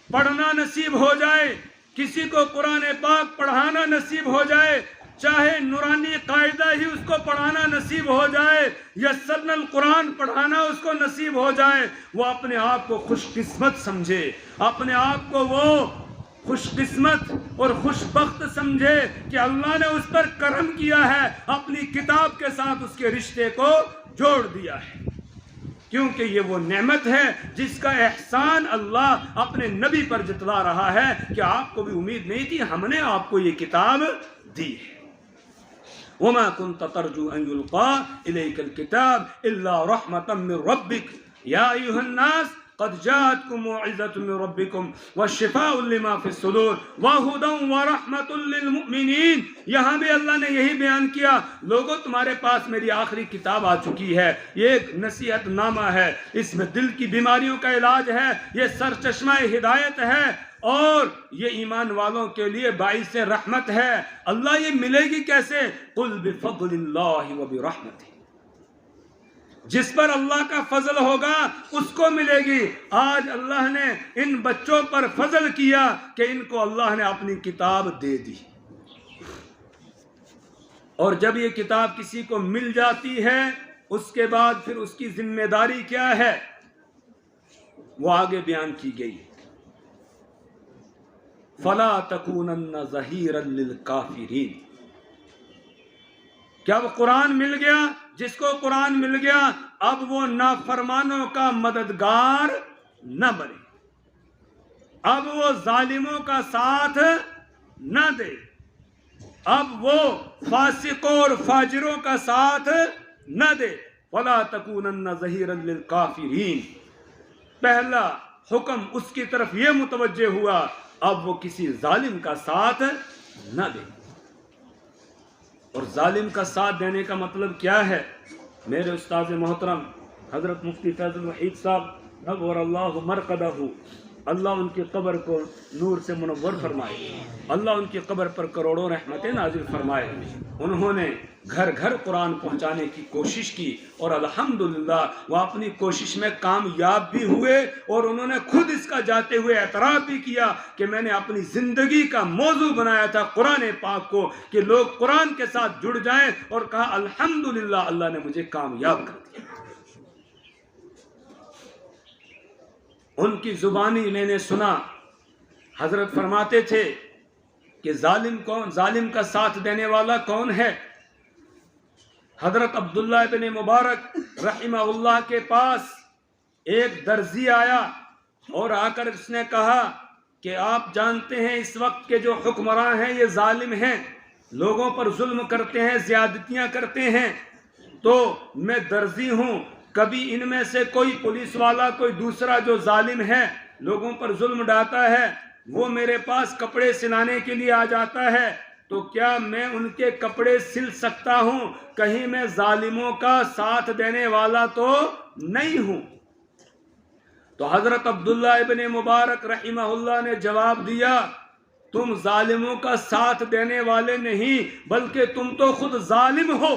پڑھنا نصیب ہو جائے، کسی کو قرآن پاک پڑھانا نصیب ہو جائے، چاہے نورانی قاعدہ ہی اس کو پڑھانا نصیب ہو جائے، یسرنا القرآن پڑھانا اس کو نصیب ہو جائے، وہ اپنے آپ کو خوش قسمت سمجھے، اپنے آپ کو وہ خوش قسمت اور خوش بخت سمجھے کہ اللہ نے اس پر کرم کیا ہے، اپنی کتاب کے ساتھ اس کے رشتے کو جوڑ دیا ہے. کیونکہ یہ وہ نعمت ہے جس کا احسان اللہ اپنے نبی پر جتلا رہا ہے کہ آپ کو بھی امید نہیں تھی، ہم نے آپ کو یہ کتاب دی ہے. وَمَا كُنْتَ تَرْجُو أَن يُلْقَى إِلَيْكَ الْكِتَابِ إِلَّا رَحْمَةً مِّن رَبِّكَ يَا أَيُّهَا النَّاسُ قَدْ جَاءَتْكُمْ مَوْعِظَةٌ مِّن رَبِّكُمْ وَشِفَاءٌ لِّمَا فِي الصُّدُورِ وَهُدًى وَرَحْمَةٌ لِّلْمُؤْمِنِينَ. یہاں بھی اللہ نے یہی بیان کیا، لوگوں تمہارے پاس میری آخری کتاب آ چکی ہے، یہ ایک نصیحت نامہ ہے، اس میں دل کی بیماریوں کا علاج ہے، یہ سرچشمہ ہدایت ہے، اور یہ ایمان والوں کے لیے باعث رحمت ہے. اللہ یہ ملے گی کیسے؟ قُلْ بِفَضْلِ اللَّهِ وَبِرَحْمَتِهِ، جس پر اللہ کا فضل ہوگا اس کو ملے گی. آج اللہ نے ان بچوں پر فضل کیا کہ ان کو اللہ نے اپنی کتاب دے دی، اور جب یہ کتاب کسی کو مل جاتی ہے اس کے بعد پھر اس کی ذمہ داری کیا ہے وہ آگے بیان کی گئی. فَلَا تَكُونَنَّ ظَهِيرًا لِلْكَافِرِينَ، کہ اب قرآن مل گیا، جس کو قرآن مل گیا اب وہ نافرمانوں کا مددگار نہ بنے، اب وہ ظالموں کا ساتھ نہ دے، اب وہ فاسقوں اور فاجروں کا ساتھ نہ دے۔ وَلَا تَكُونَنَّ ظَهِيرًا لِلْكَافِرِينَ، پہلا حکم اس کی طرف یہ متوجہ ہوا، اب وہ کسی ظالم کا ساتھ نہ دے۔ اور ظالم کا ساتھ دینے کا مطلب کیا ہے؟ میرے استاد محترم حضرت مفتی فیض الوحید صاحب نور اللہ مرقدہ، اللہ ان کی قبر کو نور سے منور فرمائے، اللہ ان کی قبر پر کروڑوں رحمتیں نازل فرمائے۔ انہوں نے گھر گھر قرآن پہنچانے کی کوشش کی اور الحمدللہ وہ اپنی کوشش میں کامیاب بھی ہوئے، اور انہوں نے خود اس کا جاتے ہوئے اعتراف بھی کیا کہ میں نے اپنی زندگی کا موضوع بنایا تھا قرآن پاک کو کہ لوگ قرآن کے ساتھ جڑ جائیں، اور کہا الحمدللہ اللہ نے مجھے کامیاب کر دیا۔ ان کی زبانی میں نے سنا، حضرت فرماتے تھے کہ ظالم کا ساتھ دینے والا کون ہے؟ حضرت عبداللہ ابن مبارک رحمہ اللہ کے پاس ایک درزی آیا اور آ کر اس نے کہا کہ آپ جانتے ہیں اس وقت کے جو حکمراں ہیں یہ ظالم ہیں، لوگوں پر ظلم کرتے ہیں، زیادتیاں کرتے ہیں، تو میں درزی ہوں، کبھی ان میں سے کوئی پولیس والا کوئی دوسرا جو ظالم ہے لوگوں پر ظلم ڈالتا ہے وہ میرے پاس کپڑے سلانے کے لیے آ جاتا ہے، تو کیا میں ان کے کپڑے سل سکتا ہوں؟ کہیں میں ظالموں کا ساتھ دینے والا تو نہیں ہوں؟ تو حضرت عبداللہ ابن مبارک رحمہ اللہ نے جواب دیا، تم ظالموں کا ساتھ دینے والے نہیں بلکہ تم تو خود ظالم ہو،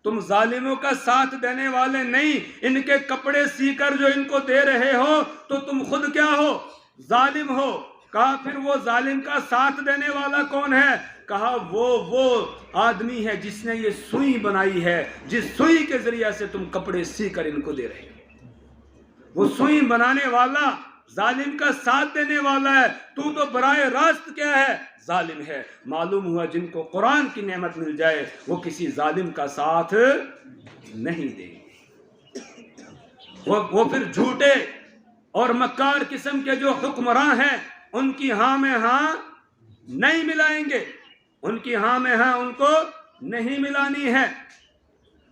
تم ظالموں کا ساتھ دینے والے نہیں، ان کے کپڑے سی کر جو ان کو دے رہے ہو تو تم خود کیا ہو؟ ظالم ہو۔ کہا پھر وہ ظالم کا ساتھ دینے والا کون ہے؟ کہا وہ آدمی ہے جس نے یہ سوئی بنائی ہے، جس سوئی کے ذریعے سے تم کپڑے سی کر ان کو دے رہے ہو، وہ سوئی بنانے والا ظالم کا ساتھ دینے والا ہے، تو براہ راست کیا ہے؟ ظالم ہے۔ معلوم ہوا جن کو قرآن کی نعمت مل جائے وہ کسی ظالم کا ساتھ نہیں دیں گے، وہ پھر جھوٹے اور مکار قسم کے جو حکمراں ہیں ان کی ہاں میں ہاں نہیں ملائیں گے، ان کی ہاں میں ہاں ان کو نہیں ملانی ہے۔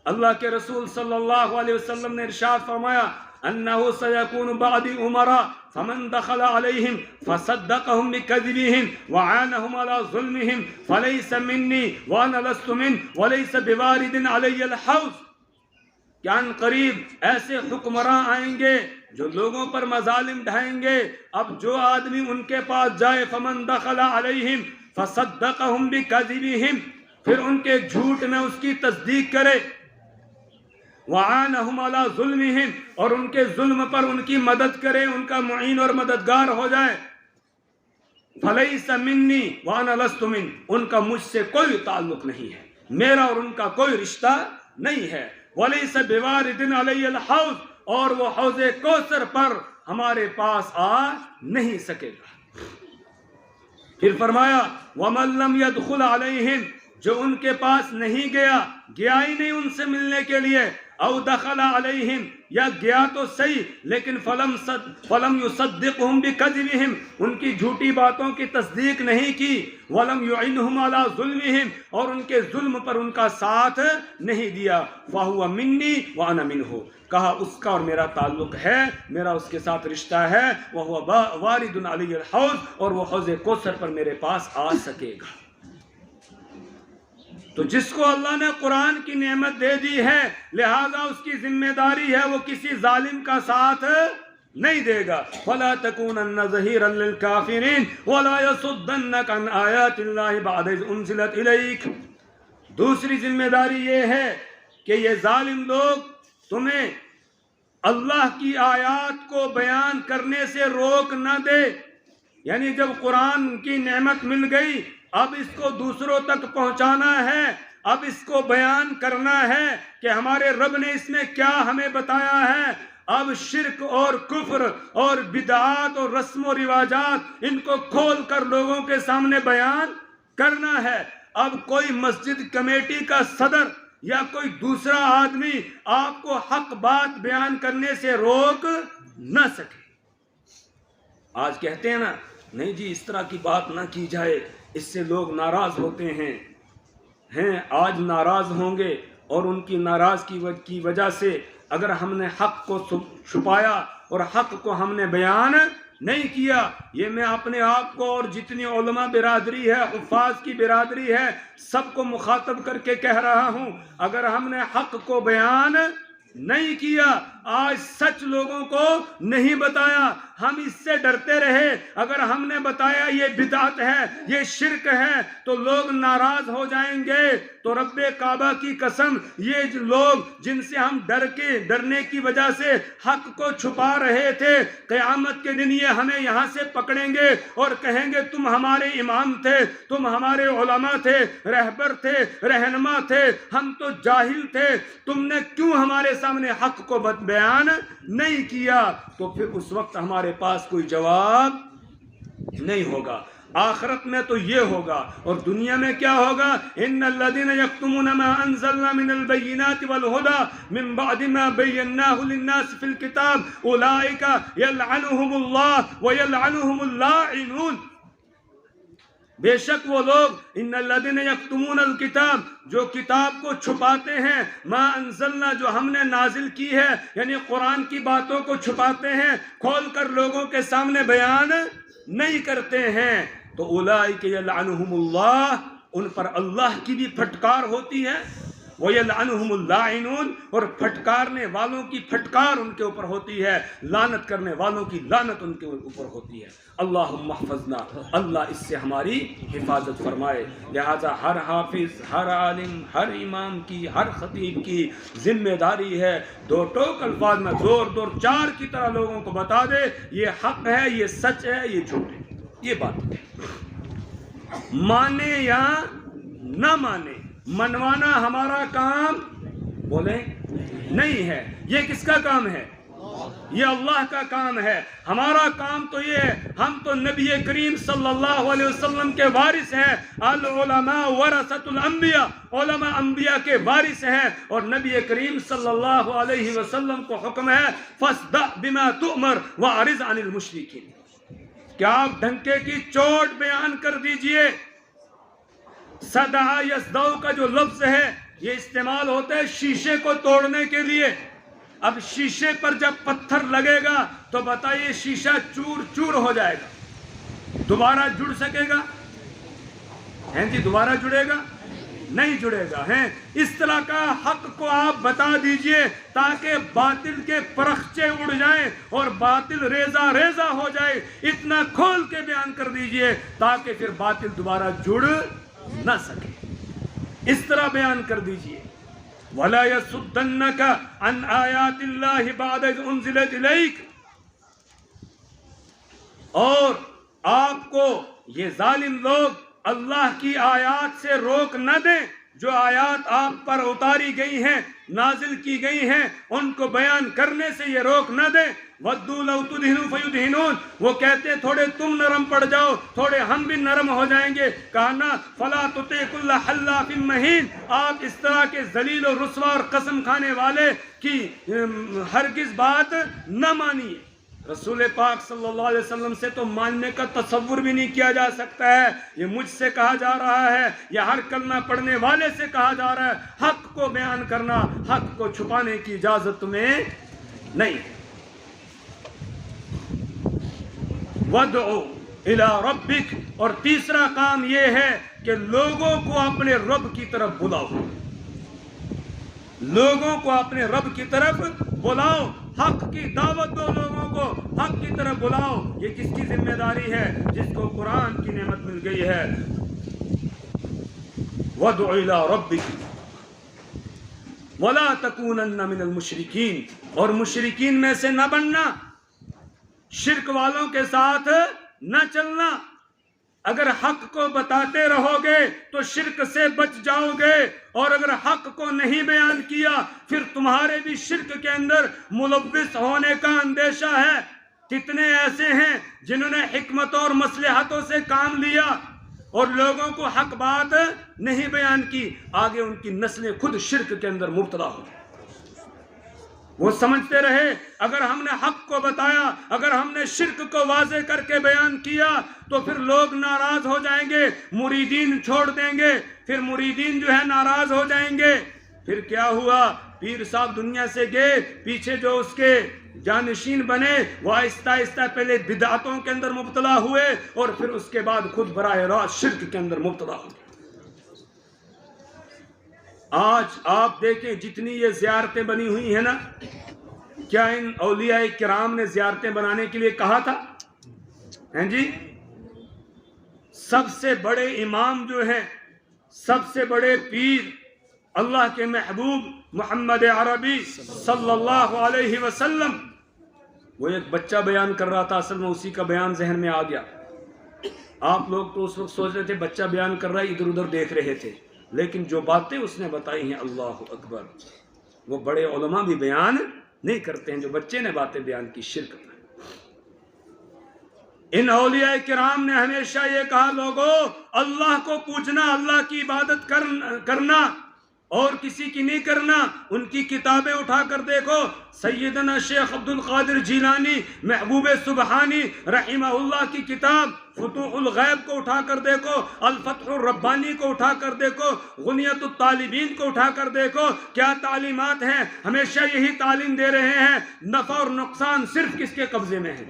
اللہ کے رسول صلی اللہ علیہ وسلم نے ارشاد فرمایا انه سيكون بعد امراء فمن دخل عليهم فصدقهم بكذبهم وعانهم على ظلمهم فليس مني وانا لست منه وليس بوارد علي الحوض، کہ ان قریب ایسے حکمراں آئیں گے جو لوگوں پر مظالم ڈھائیں گے، اب جو آدمی ان کے پاس جائے فمن دخل علیہم فصدقهم بکذبہم، پھر ان کے جھوٹ میں اس کی تصدیق کرے، وعانہم علی ظلمہم، اور ان کے ظلم پر ان کی مدد کرے، ان کا معین اور مددگار ہو جائے، فلیس منی وانا لست من، ان کا مجھ سے کوئی تعلق نہیں ہے، میرا اور ان کا کوئی رشتہ نہیں ہے، ولیس بوارد علی الحوض، اور وہ حوض کوثر پر ہمارے پاس آ نہیں سکے گا۔ پھر فرمایا ومن لم يدخل علیہم، جو ان کے پاس نہیں گیا ہی نہیں ان سے ملنے کے لیے، او دخل علیہم، یا گیا تو صحیح لیکن فلم یصدقہم بکذبہم، ان کی جھوٹی باتوں کی تصدیق نہیں کی، ولم یعنہم علی ظلمہم، اور ان کے ظلم پر ان کا ساتھ نہیں دیا، فہو منی وانا منہ، کہا اس کا اور میرا تعلق ہے، میرا اس کے ساتھ رشتہ ہے، وہو وارد علی الحوض، اور وہ حوض کوثر پر میرے پاس آ سکے گا۔ تو جس کو اللہ نے قرآن کی نعمت دے دی ہے لہذا اس کی ذمہ داری ہے وہ کسی ظالم کا ساتھ نہیں دے گا۔ وَلَا تَكُونَنَّ ظَهِيرًا لِلْكَافِرِينَ وَلَا يَصُدَّنَّكَ عَنْ آيَاتِ اللَّهِ بَعْدَ إِذْ أُنزِلَتْ إِلَيْكَ، دوسری ذمہ داری یہ ہے کہ یہ ظالم لوگ تمہیں اللہ کی آیات کو بیان کرنے سے روک نہ دے، یعنی جب قرآن کی نعمت مل گئی اب اس کو دوسروں تک پہنچانا ہے، اب اس کو بیان کرنا ہے کہ ہمارے رب نے اس میں کیا ہمیں بتایا ہے، اب شرک اور کفر اور بدعات اور رسم و رواجات ان کو کھول کر لوگوں کے سامنے بیان کرنا ہے۔ اب کوئی مسجد کمیٹی کا صدر یا کوئی دوسرا آدمی آپ کو حق بات بیان کرنے سے روک نہ سکے۔ آج کہتے ہیں نا نہیں جی اس طرح کی بات نہ کی جائے، اس سے لوگ ناراض ہوتے ہیں۔ آج ناراض ہوں گے، اور ان کی ناراضگی کی وجہ سے اگر ہم نے حق کو چھپایا اور حق کو ہم نے بیان نہیں کیا، یہ میں اپنے آپ کو اور جتنی علماء برادری ہے، حفاظ کی برادری ہے، سب کو مخاطب کر کے کہہ رہا ہوں، اگر ہم نے حق کو بیان نہیں کیا، آج سچ لوگوں کو نہیں بتایا، ہم اس سے ڈرتے رہے، اگر ہم نے بتایا یہ بدعت ہے، یہ شرک ہے، تو لوگ ناراض ہو جائیں گے۔ تو رب کعبہ کی قسم، یہ لوگ جن سے ہم ڈرنے کی وجہ سے حق کو چھپا رہے تھے، قیامت کے دن یہ ہمیں یہاں سے پکڑیں گے اور کہیں گے تم ہمارے امام تھے، تم ہمارے علماء تھے، رہبر تھے، رہنما تھے، ہم تو جاہل تھے، تم نے کیوں ہمارے سامنے حق کو بیان نہیں کیا؟ تو پھر اس وقت ہمارے پاس کوئی جواب نہیں ہوگا۔ آخرت میں تو یہ ہوگا، اور دنیا میں کیا ہوگا؟ ان الذين يكتمون ما انزلنا من البينات والهدى من بعد ما بيناه للناس في الكتاب اولئك يلعنهم الله ويلعنهم اللاعنون۔ بے شک وہ لوگ ان الذين يكتمون الكتاب، جو کتاب کو چھپاتے ہیں، ما انزلنا، جو ہم نے نازل کی ہے، یعنی قرآن کی باتوں کو چھپاتے ہیں، کھول کر لوگوں کے سامنے بیان نہیں کرتے ہیں، تو اولئک یلعنہم اللہ، ان پر اللہ کی بھی پھٹکار ہوتی ہے، وَيَلْعَنُهُمُ اللَّاعِنُونَ، اور پھٹکارنے والوں کی پھٹکار ان کے اوپر ہوتی ہے، لعنت کرنے والوں کی لعنت ان کے اوپر ہوتی ہے۔ اللہم احفظنا، اللہ اس سے ہماری حفاظت فرمائے۔ لہذا ہر حافظ، ہر عالم، ہر امام کی، ہر خطیب کی ذمہ داری ہے دو ٹوک الفاظ میں زور چار کی طرح لوگوں کو بتا دے یہ حق ہے، یہ سچ ہے، یہ جھوٹ ہے۔ یہ بات مانے یا نہ مانے، منوانا ہمارا کام بولے نہیں ہے، یہ کس کا کام ہے؟ یہ اللہ کا کام ہے۔ ہمارا کام تو یہ ہے، ہم تو نبی کریم صلی اللہ علیہ وسلم کے وارث ہیں۔ العلماء ورثۃ الانبیاء، علماء انبیاء کے وارث ہیں، اور نبی کریم صلی اللہ علیہ وسلم کو حکم ہے فاصدع بما تؤمر واعرض عن المشرکین، کیا آپ ڈھنکے کی چوٹ بیان کر دیجئے۔ صدع یصدع کا جو لفظ ہے یہ استعمال ہوتا ہے شیشے کو توڑنے کے لیے۔ اب شیشے پر جب پتھر لگے گا تو بتائیے شیشہ چور چور ہو جائے گا، دوبارہ جڑ سکے گا؟ ہیں جی دوبارہ جڑے گا؟ نہیں جڑے گا۔ ہیں اس طرح کا حق کو آپ بتا دیجئے تاکہ باطل کے پرخچے اڑ جائیں اور باطل ریزہ ریزہ ہو جائے، اتنا کھول کے بیان کر دیجئے تاکہ پھر باطل دوبارہ جڑ نہ سکے۔ اس طرح بیان کر دیجئے وَلَا يَصُدَّنَّكَ عَنْ آيَاتِ اللَّهِ بَعْدَ إِذْ أُنزِلَتْ إِلَيْكَ، اور آپ کو یہ ظالم لوگ اللہ کی آیات سے روک نہ دیں، جو آیات آپ پر اتاری گئی ہیں، نازل کی گئی ہیں، ان کو بیان کرنے سے یہ روک نہ دیں۔ وَدُّوا لَوْ تُدْهِنُوا فَيُدْهِنُونَ، وہ کہتے ہیں تھوڑے تم نرم پڑ جاؤ، تھوڑے ہم بھی نرم ہو جائیں گے۔ کہا نا فَلَا تُطِعْ كُلَّ حَلَّافٍ مَّهِينٍ، آپ اس طرح کے ذلیل و رسوا اور قسم کھانے والے کی ہرگز بات نہ مانیے۔ رسول پاک صلی اللہ علیہ وسلم سے تو ماننے کا تصور بھی نہیں کیا جا سکتا ہے، یہ مجھ سے کہا جا رہا ہے، یا ہر کلمہ پڑھنے والے سے کہا جا رہا ہے۔ حق کو بیان کرنا، حق کو چھپانے کی اجازت تمہیں نہیں۔ وَادْعُ إِلَىٰ رَبِّكَ، اور تیسرا کام یہ ہے کہ لوگوں کو اپنے رب کی طرف بلاؤ، لوگوں کو اپنے رب کی طرف بلاؤ، حق کی دعوت دو، لوگوں کو حق کی طرف بلاؤ۔ یہ کس کی ذمہ داری ہے؟ جس کو قرآن کی نعمت مل گئی ہے۔ وَادْعُ إِلَىٰ رَبِّكَ وَلَا تَكُونَنَّ مِنَ الْمُشْرِكِينَ، اور مشرکین میں سے نہ بننا، شرک والوں کے ساتھ نہ چلنا۔ اگر حق کو بتاتے رہو گے تو شرک سے بچ جاؤ گے، اور اگر حق کو نہیں بیان کیا پھر تمہارے بھی شرک کے اندر ملوث ہونے کا اندیشہ ہے۔ کتنے ایسے ہیں جنہوں نے حکمتوں اور مصلحتوں سے کام لیا، اور لوگوں کو حق بات نہیں بیان کی، آگے ان کی نسلیں خود شرک کے اندر مبتلا ہو. وہ سمجھتے رہے اگر ہم نے حق کو بتایا، اگر ہم نے شرک کو واضح کر کے بیان کیا تو پھر لوگ ناراض ہو جائیں گے، مریدین چھوڑ دیں گے، پھر مریدین جو ہے ناراض ہو جائیں گے. پھر کیا ہوا؟ پیر صاحب دنیا سے گئے، پیچھے جو اس کے جانشین بنے وہ آہستہ آہستہ پہلے بدعتوں کے اندر مبتلا ہوئے اور پھر اس کے بعد خود براہ راست شرک کے اندر مبتلا ہوئے. آج آپ دیکھیں جتنی یہ زیارتیں بنی ہوئی ہیں نا، کیا ان اولیاء کرام نے زیارتیں بنانے کے لیے کہا تھا؟ ہیں جی؟ سب سے بڑے امام جو ہیں، سب سے بڑے پیر اللہ کے محبوب محمد عربی صلی اللہ علیہ وسلم، وہ ایک بچہ بیان کر رہا تھا، اصل میں اسی کا بیان ذہن میں آ گیا. آپ لوگ تو اس وقت سوچ رہے تھے بچہ بیان کر رہا ہے، ادھر ادھر دیکھ رہے تھے، لیکن جو باتیں اس نے بتائی ہیں اللہ اکبر، وہ بڑے علماء بھی بیان نہیں کرتے ہیں جو بچے نے باتیں بیان کی شرک میں. ان اولیاء کرام نے ہمیشہ یہ کہا لوگوں اللہ کو پوجنا، اللہ کی عبادت کرنا اور کسی کی نہیں کرنا. ان کی کتابیں اٹھا کر دیکھو، سیدنا شیخ عبد القادر جیلانی محبوب سبحانی رحمہ اللہ کی کتاب فتوح الغیب کو اٹھا کر دیکھو، الفتح الربانی کو اٹھا کر دیکھو، غنیت الطالبین کو اٹھا کر دیکھو، کیا تعلیمات ہیں. ہمیشہ یہی تعلیم دے رہے ہیں نفع اور نقصان صرف کس کے قبضے میں ہے؟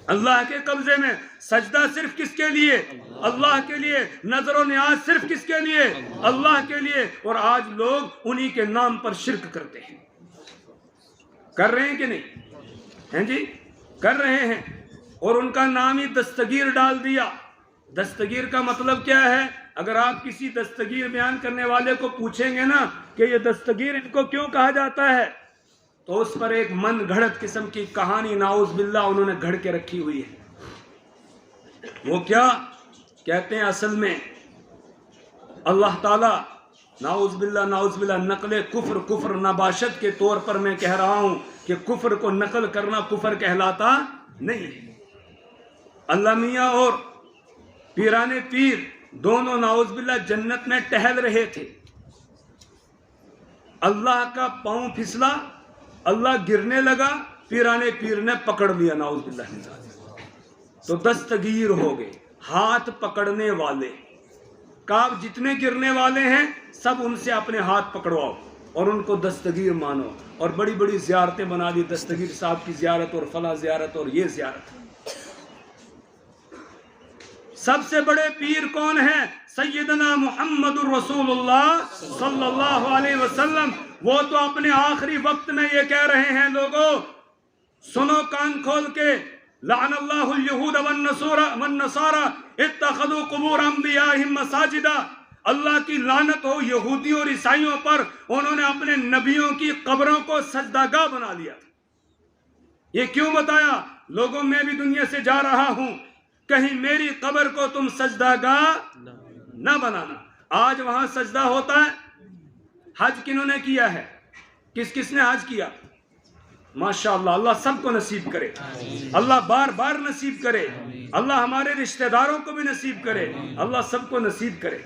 اللہ کے قبضے میں. سجدہ صرف کس کے لیے؟ اللہ کے لیے. نظر و نیاز صرف کس کے لیے؟ اللہ کے لیے. اور آج لوگ انہی کے نام پر شرک کرتے ہیں. کر رہے ہیں کہ نہیں؟ ہیں جی؟ کر رہے ہیں. اور ان کا نام ہی دستگیر ڈال دیا. دستگیر کا مطلب کیا ہے؟ اگر آپ کسی دستگیر بیان کرنے والے کو پوچھیں گے نا کہ یہ دستگیر ان کو کیوں کہا جاتا ہے، تو اس پر ایک من گھڑت قسم کی کہانی نعوذ باللہ انہوں نے گھڑ کے رکھی ہوئی ہے. وہ کیا کہتے ہیں؟ اصل میں اللہ تعالیٰ نعوذ باللہ نقل کفر نباشت کے طور پر میں کہہ رہا ہوں کہ کفر کو نقل کرنا کفر کہلاتا نہیں ہے. اللہ میاں اور پیران پیر دونوں نعوذ باللہ جنت میں ٹہل رہے تھے. اللہ کا پاؤں پھسلا، اللہ گرنے لگا، پیران پیر نے پکڑ لیا نعوذ باللہ. تو دستگیر ہو گئے، ہاتھ پکڑنے والے. کہا جتنے گرنے والے ہیں سب ان سے اپنے ہاتھ پکڑواؤ اور ان کو دستگیر مانو. اور بڑی بڑی زیارتیں بنا دی، دستگیر صاحب کی زیارت اور فلاں زیارت اور یہ زیارت. سب سے بڑے پیر کون ہیں؟ سیدنا محمد الرسول اللہ صلی اللہ علیہ وسلم. وہ تو اپنے آخری وقت میں یہ کہہ رہے ہیں لوگوں سنو کان کھول کے، لعن اللہ الیہود والنصارى اتخذوا قبور انبیائہم مساجدا. اللہ کی لعنت ہو یہودیوں اور عیسائیوں پر، انہوں نے اپنے نبیوں کی قبروں کو سجدہ گاہ بنا لیا. یہ کیوں بتایا؟ لوگوں میں بھی دنیا سے جا رہا ہوں، کہیں میری قبر کو تم سجدہ گاہ نہ بنانا. آج وہاں سجدہ ہوتا ہے. حج کنہوں نے کیا ہے؟ کس نے حج کیا؟ ماشاءاللہ، اللہ سب کو نصیب کرے، اللہ بار بار نصیب کرے، اللہ ہمارے رشتہ داروں کو بھی نصیب کرے، اللہ سب کو نصیب کرے.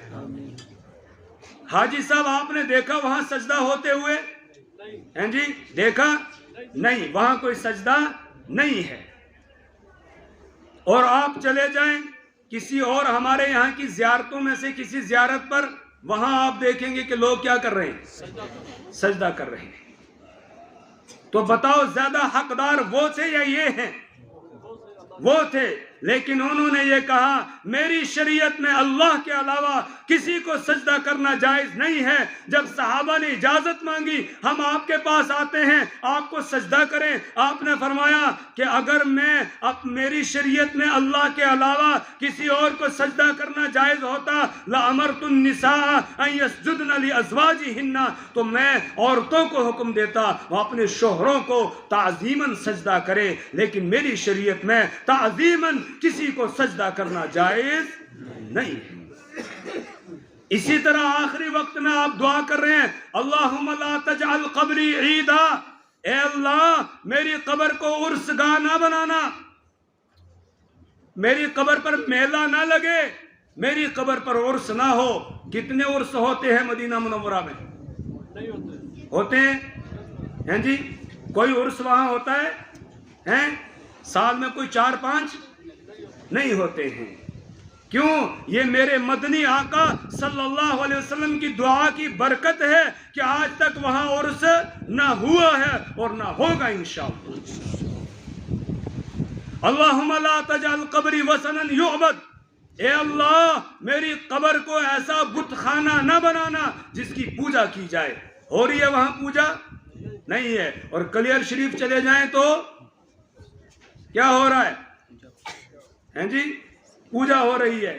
حاجی صاحب آپ نے دیکھا وہاں سجدہ ہوتے ہوئے؟ ہیں جی؟ دیکھا نہیں، وہاں کوئی سجدہ نہیں ہے. اور آپ چلے جائیں کسی اور ہمارے یہاں کی زیارتوں میں سے کسی زیارت پر، وہاں آپ دیکھیں گے کہ لوگ کیا کر رہے ہیں؟ سجدہ کر رہے ہیں. تو بتاؤ زیادہ حقدار وہ تھے یا یہ ہیں؟ وہ تھے. لیکن انہوں نے یہ کہا میری شریعت میں اللہ کے علاوہ کسی کو سجدہ کرنا جائز نہیں ہے. جب صحابہ نے اجازت مانگی ہم آپ کے پاس آتے ہیں آپ کو سجدہ کریں، آپ نے فرمایا کہ اگر میری شریعت میں اللہ کے علاوہ کسی اور کو سجدہ کرنا جائز ہوتا لَأَمَرْتُ النِّسَاءَ أَن يَسْجُدْنَ لِأَزْوَاجِهِنَّ، تو میں عورتوں کو حکم دیتا وہ اپنے شوہروں کو تعظیماً سجدہ کرے. لیکن میری شریعت میں تعظیماً کسی کو سجدہ کرنا جائز نہیں. اسی طرح آخری وقت میں آپ دعا کر رہے ہیں اللہم لا تجعل قبری عیدا، اے اللہ میری قبر کو عرس گاہ نہ بنانا، میری قبر پر میلہ نہ لگے، میری قبر پر عرس نہ ہو. کتنے عرس ہوتے ہیں مدینہ منورہ میں؟ ہوتے ہیں جی؟ کوئی عرس وہاں ہوتا ہے؟ سال میں کوئی 4-5 نہیں ہوتے ہیں. کیوں؟ یہ میرے مدنی آقا صلی اللہ علیہ وسلم کی دعا کی برکت ہے کہ آج تک وہاں عرس نہ ہوا ہے اور نہ ہوگا انشاءاللہ. اللہم لا تجعل قبری وثنا یعبد. اے اللہ میری قبر کو ایسا بت خانہ نہ بنانا جس کی پوجا کی جائے. ہو رہی ہے وہاں پوجا؟ نہیں ہے. اور کلیئر شریف چلے جائیں تو کیا ہو رہا ہے جی؟ پوجا ہو رہی ہے.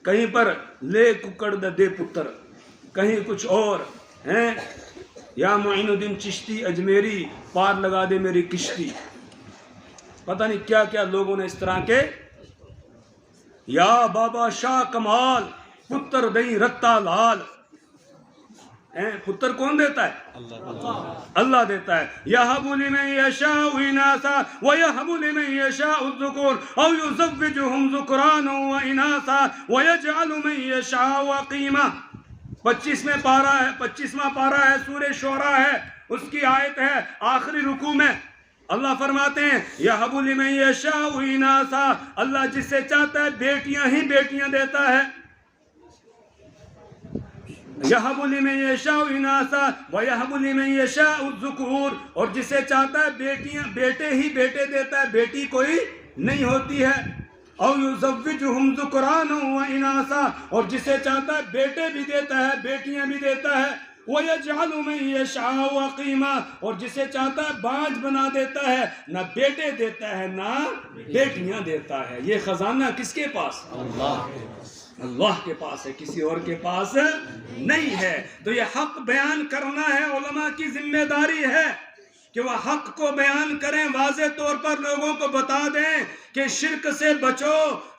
کہیں پر لے ککڑ دے پتر، کہیں کچھ اور. یا معین الدین چشتی اجمیری پار لگا دے میری کشتی. پتہ نہیں کیا کیا لوگوں نے اس طرح کے. یا بابا شاہ کمال پتر دئی رتا لال. پتر کون دیتا ہے؟ اللہ دیتا ہے. یہب لمن یشاء اناثا ویہب لمن یشاء الذکور او یزوجہم ذکرانا واناثا ویجعل من یشاء عقیما. 25واں پارہ ہے سورہ شعراء ہے. اس کی آیت ہے آخری رکوع میں. اللہ فرماتے ہیں یہب لمن یشاء اناثا. اللہ جس سے چاہتا ہے بیٹیاں ہی بیٹیاں دیتا ہے. یہب لمن یشاء اناثا ویہب لمن یشاء الذکور. اور جسے چاہتا ہے بیٹیاں بیٹے ہی بیٹے دیتا ہے، بیٹی کوئی نہیں ہوتی ہے. او یزوجہم ذکرانا واناثا. اور جسے چاہتا ہے بیٹے بھی دیتا ہے بیٹیاں بھی دیتا ہے. وَيَجْعَلُ مَن يَشَاءُ عَقِيمًا. اور جسے چاہتا ہے باج بنا دیتا ہے، نہ بیٹے دیتا ہے نہ بیٹیاں دیتا ہے. یہ خزانہ کس کے پاس؟ اللہ کے پاس ہے، کسی اور کے پاس نہیں ہے. تو یہ حق بیان کرنا ہے، علماء کی ذمہ داری ہے کہ وہ حق کو بیان کریں، واضح طور پر لوگوں کو بتا دیں کہ شرک سے بچو،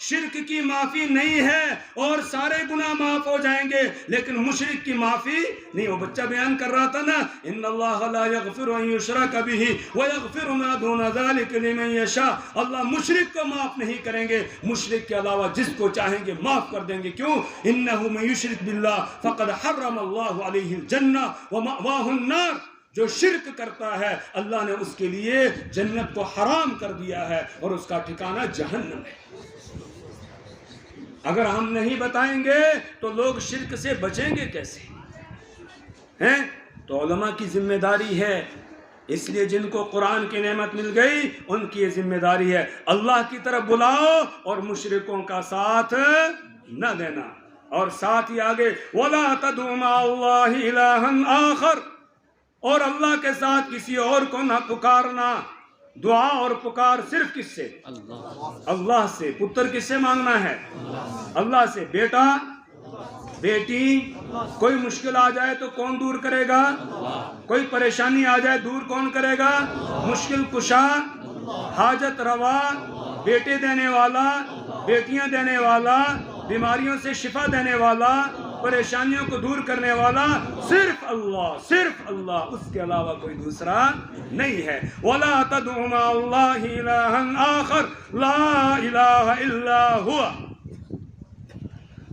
شرک کی معافی نہیں ہے اور سارے گناہ معاف ہو جائیں گے، لیکن مشرک کی معافی نہیں. وہ بچہ بیان کر رہا تھا نا، ان اللہ لا یغفر ان یشرک بہ ویغفر ما دون ذلک لمن یشاء. اللہ مشرک کو معاف نہیں کریں گے، مشرک کے علاوہ جس کو چاہیں گے معاف کر دیں گے. کیوں؟ انہ من یشرک باللہ فقد حرم اللہ علیہ الجنہ ومأواہ النار. جو شرک کرتا ہے اللہ نے اس کے لیے جنت کو حرام کر دیا ہے اور اس کا ٹھکانہ جہنم ہے. اگر ہم نہیں بتائیں گے تو لوگ شرک سے بچیں گے کیسے؟ تو علماء کی ذمہ داری ہے. اس لیے جن کو قرآن کی نعمت مل گئی ان کی یہ ذمہ داری ہے اللہ کی طرف بلاؤ اور مشرکوں کا ساتھ نہ دینا. اور ساتھ ہی آگے وَلَا تَدْعُ مَعَ اللَّهِ إِلَٰهًا آخر. اور اللہ کے ساتھ کسی اور کو نہ پکارنا. دعا اور پکار صرف کس سے؟ اللہ سے. پتر کس سے مانگنا ہے؟ اللہ سے. بیٹا بیٹی کوئی مشکل آ جائے تو کون دور کرے گا؟ کوئی پریشانی آ جائے دور کون کرے گا؟ مشکل کشا، حاجت روا، بیٹے دینے والا، بیٹیاں دینے والا، بیماریوں سے شفا دینے والا، پریشانیوں کو دور کرنے والا صرف اللہ، صرف اللہ. اس کے علاوہ کوئی دوسرا نہیں ہے. وَلَا تَدْعُ مَعَ اللَّهِ إِلَٰهًا آخر لَا إِلَٰهَ إِلَّا هُوَ.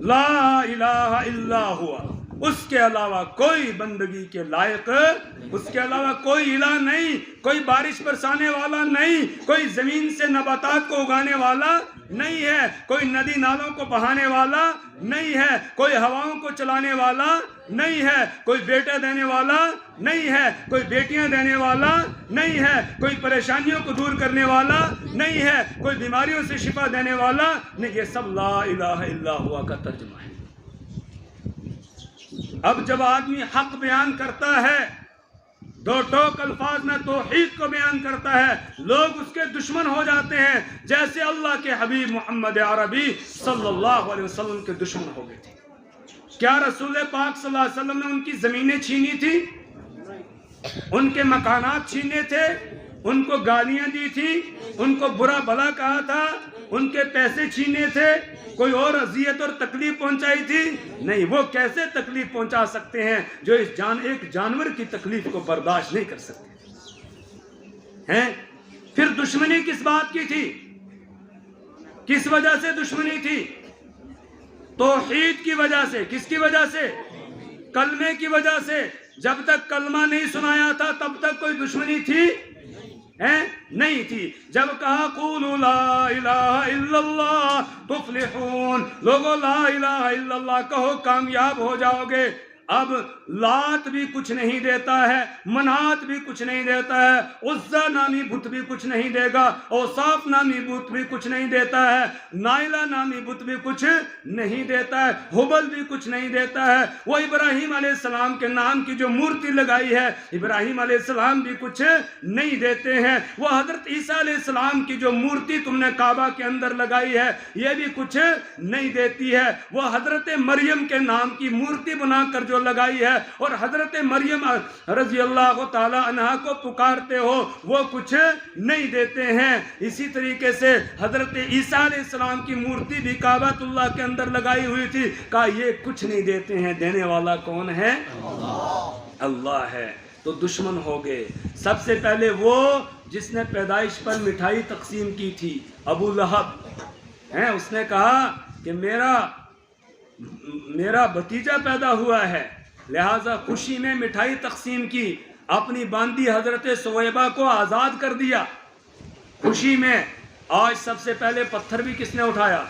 لا الہ الا ہوا. اس کے علاوہ کوئی بندگی کے لائق، اس کے علاوہ کوئی الہ نہیں. کوئی بارش برسانے والا نہیں، کوئی زمین سے نباتات کو اگانے والا نہیں ہے، کوئی ندی نالوں کو بہانے والا نہیں ہے، کوئی ہواؤں کو چلانے والا نہیں ہے، کوئی بیٹے دینے والا نہیں ہے، کوئی بیٹیاں دینے والا نہیں ہے، کوئی پریشانیوں کو دور کرنے والا نہیں ہے، کوئی بیماریوں سے شفا دینے والا نہیں. یہ سب لا الہ الا ہوا کا ترجمہ ہے. اب جب آدمی حق بیان کرتا ہے، دو ٹوک الفاظ میں توحید کو بیان کرتا ہے، لوگ اس کے دشمن ہو جاتے ہیں جیسے اللہ کے حبیب محمد عربی صلی اللہ علیہ وسلم کے دشمن ہو گئے تھے. کیا رسول پاک صلی اللہ علیہ وسلم نے ان کی زمینیں چھینی تھی؟ ان کے مکانات چھینے تھے؟ ان کو گالیاں دی تھی؟ ان کو برا بھلا کہا تھا؟ ان کے پیسے چھینے تھے؟ کوئی اور اذیت اور تکلیف پہنچائی تھی؟ نہیں. وہ کیسے تکلیف پہنچا سکتے ہیں جو ایک جانور کی تکلیف کو برداشت نہیں کر سکتے ہیں؟ پھر دشمنی کس بات کی تھی؟ کس وجہ سے دشمنی تھی؟ توحید کی وجہ سے. کس کی وجہ سے؟ کلمے کی وجہ سے. جب تک کلمہ نہیں سنایا تھا تب تک کوئی دشمنی تھی نہیں تھی. جب کہا قولوا لا الہ الا اللہ تفلحون، لوگوں لا الہ الا اللہ کہو کامیاب ہو جاؤ گے. اب لات بھی کچھ نہیں دیتا ہے، منات بھی کچھ نہیں دیتا ہے، عزا نامی بت بھی کچھ نہیں دے گا، اوصاف نامی بت بھی کچھ نہیں دیتا ہے، نائلہ نامی بت بھی کچھ نہیں دیتا ہے، حبل بھی کچھ نہیں دیتا ہے. وہ ابراہیم علیہ السلام کے نام کی جو مورتی لگائی ہے ابراہیم علیہ السلام بھی کچھ نہیں دیتے ہیں. وہ حضرت عیسیٰ علیہ السلام کی جو مورتی تم نے کعبہ کے اندر لگائی ہے یہ بھی کچھ نہیں دیتی ہے. وہ حضرت مریم کے نام کی مورتی بنا کر جو لگائی ہے اور حضرت مریم رضی اللہ تعالی عنہا کو پکارتے ہو وہ کچھ نہیں دیتے ہیں. اسی طریقے سے حضرت عیسیٰ علیہ السلام کی مورتی بھی کعبۃ اللہ کے اندر لگائی ہوئی تھی. کہا یہ کچھ نہیں دیتے ہیں، دینے والا کون ہے؟ اللہ ہے. تو دشمن ہو گئے. سب سے پہلے وہ جس نے پیدائش پر مٹھائی تقسیم کی تھی، ابو لہب ہیں. اس نے کہا کہ میرا بھتیجا پیدا ہوا ہے، لہٰذا خوشی میں مٹھائی تقسیم کی، اپنی باندی حضرت سویبہ کو آزاد کر دیا خوشی میں. آج سب سے پہلے پتھر بھی کس نے اٹھایا؟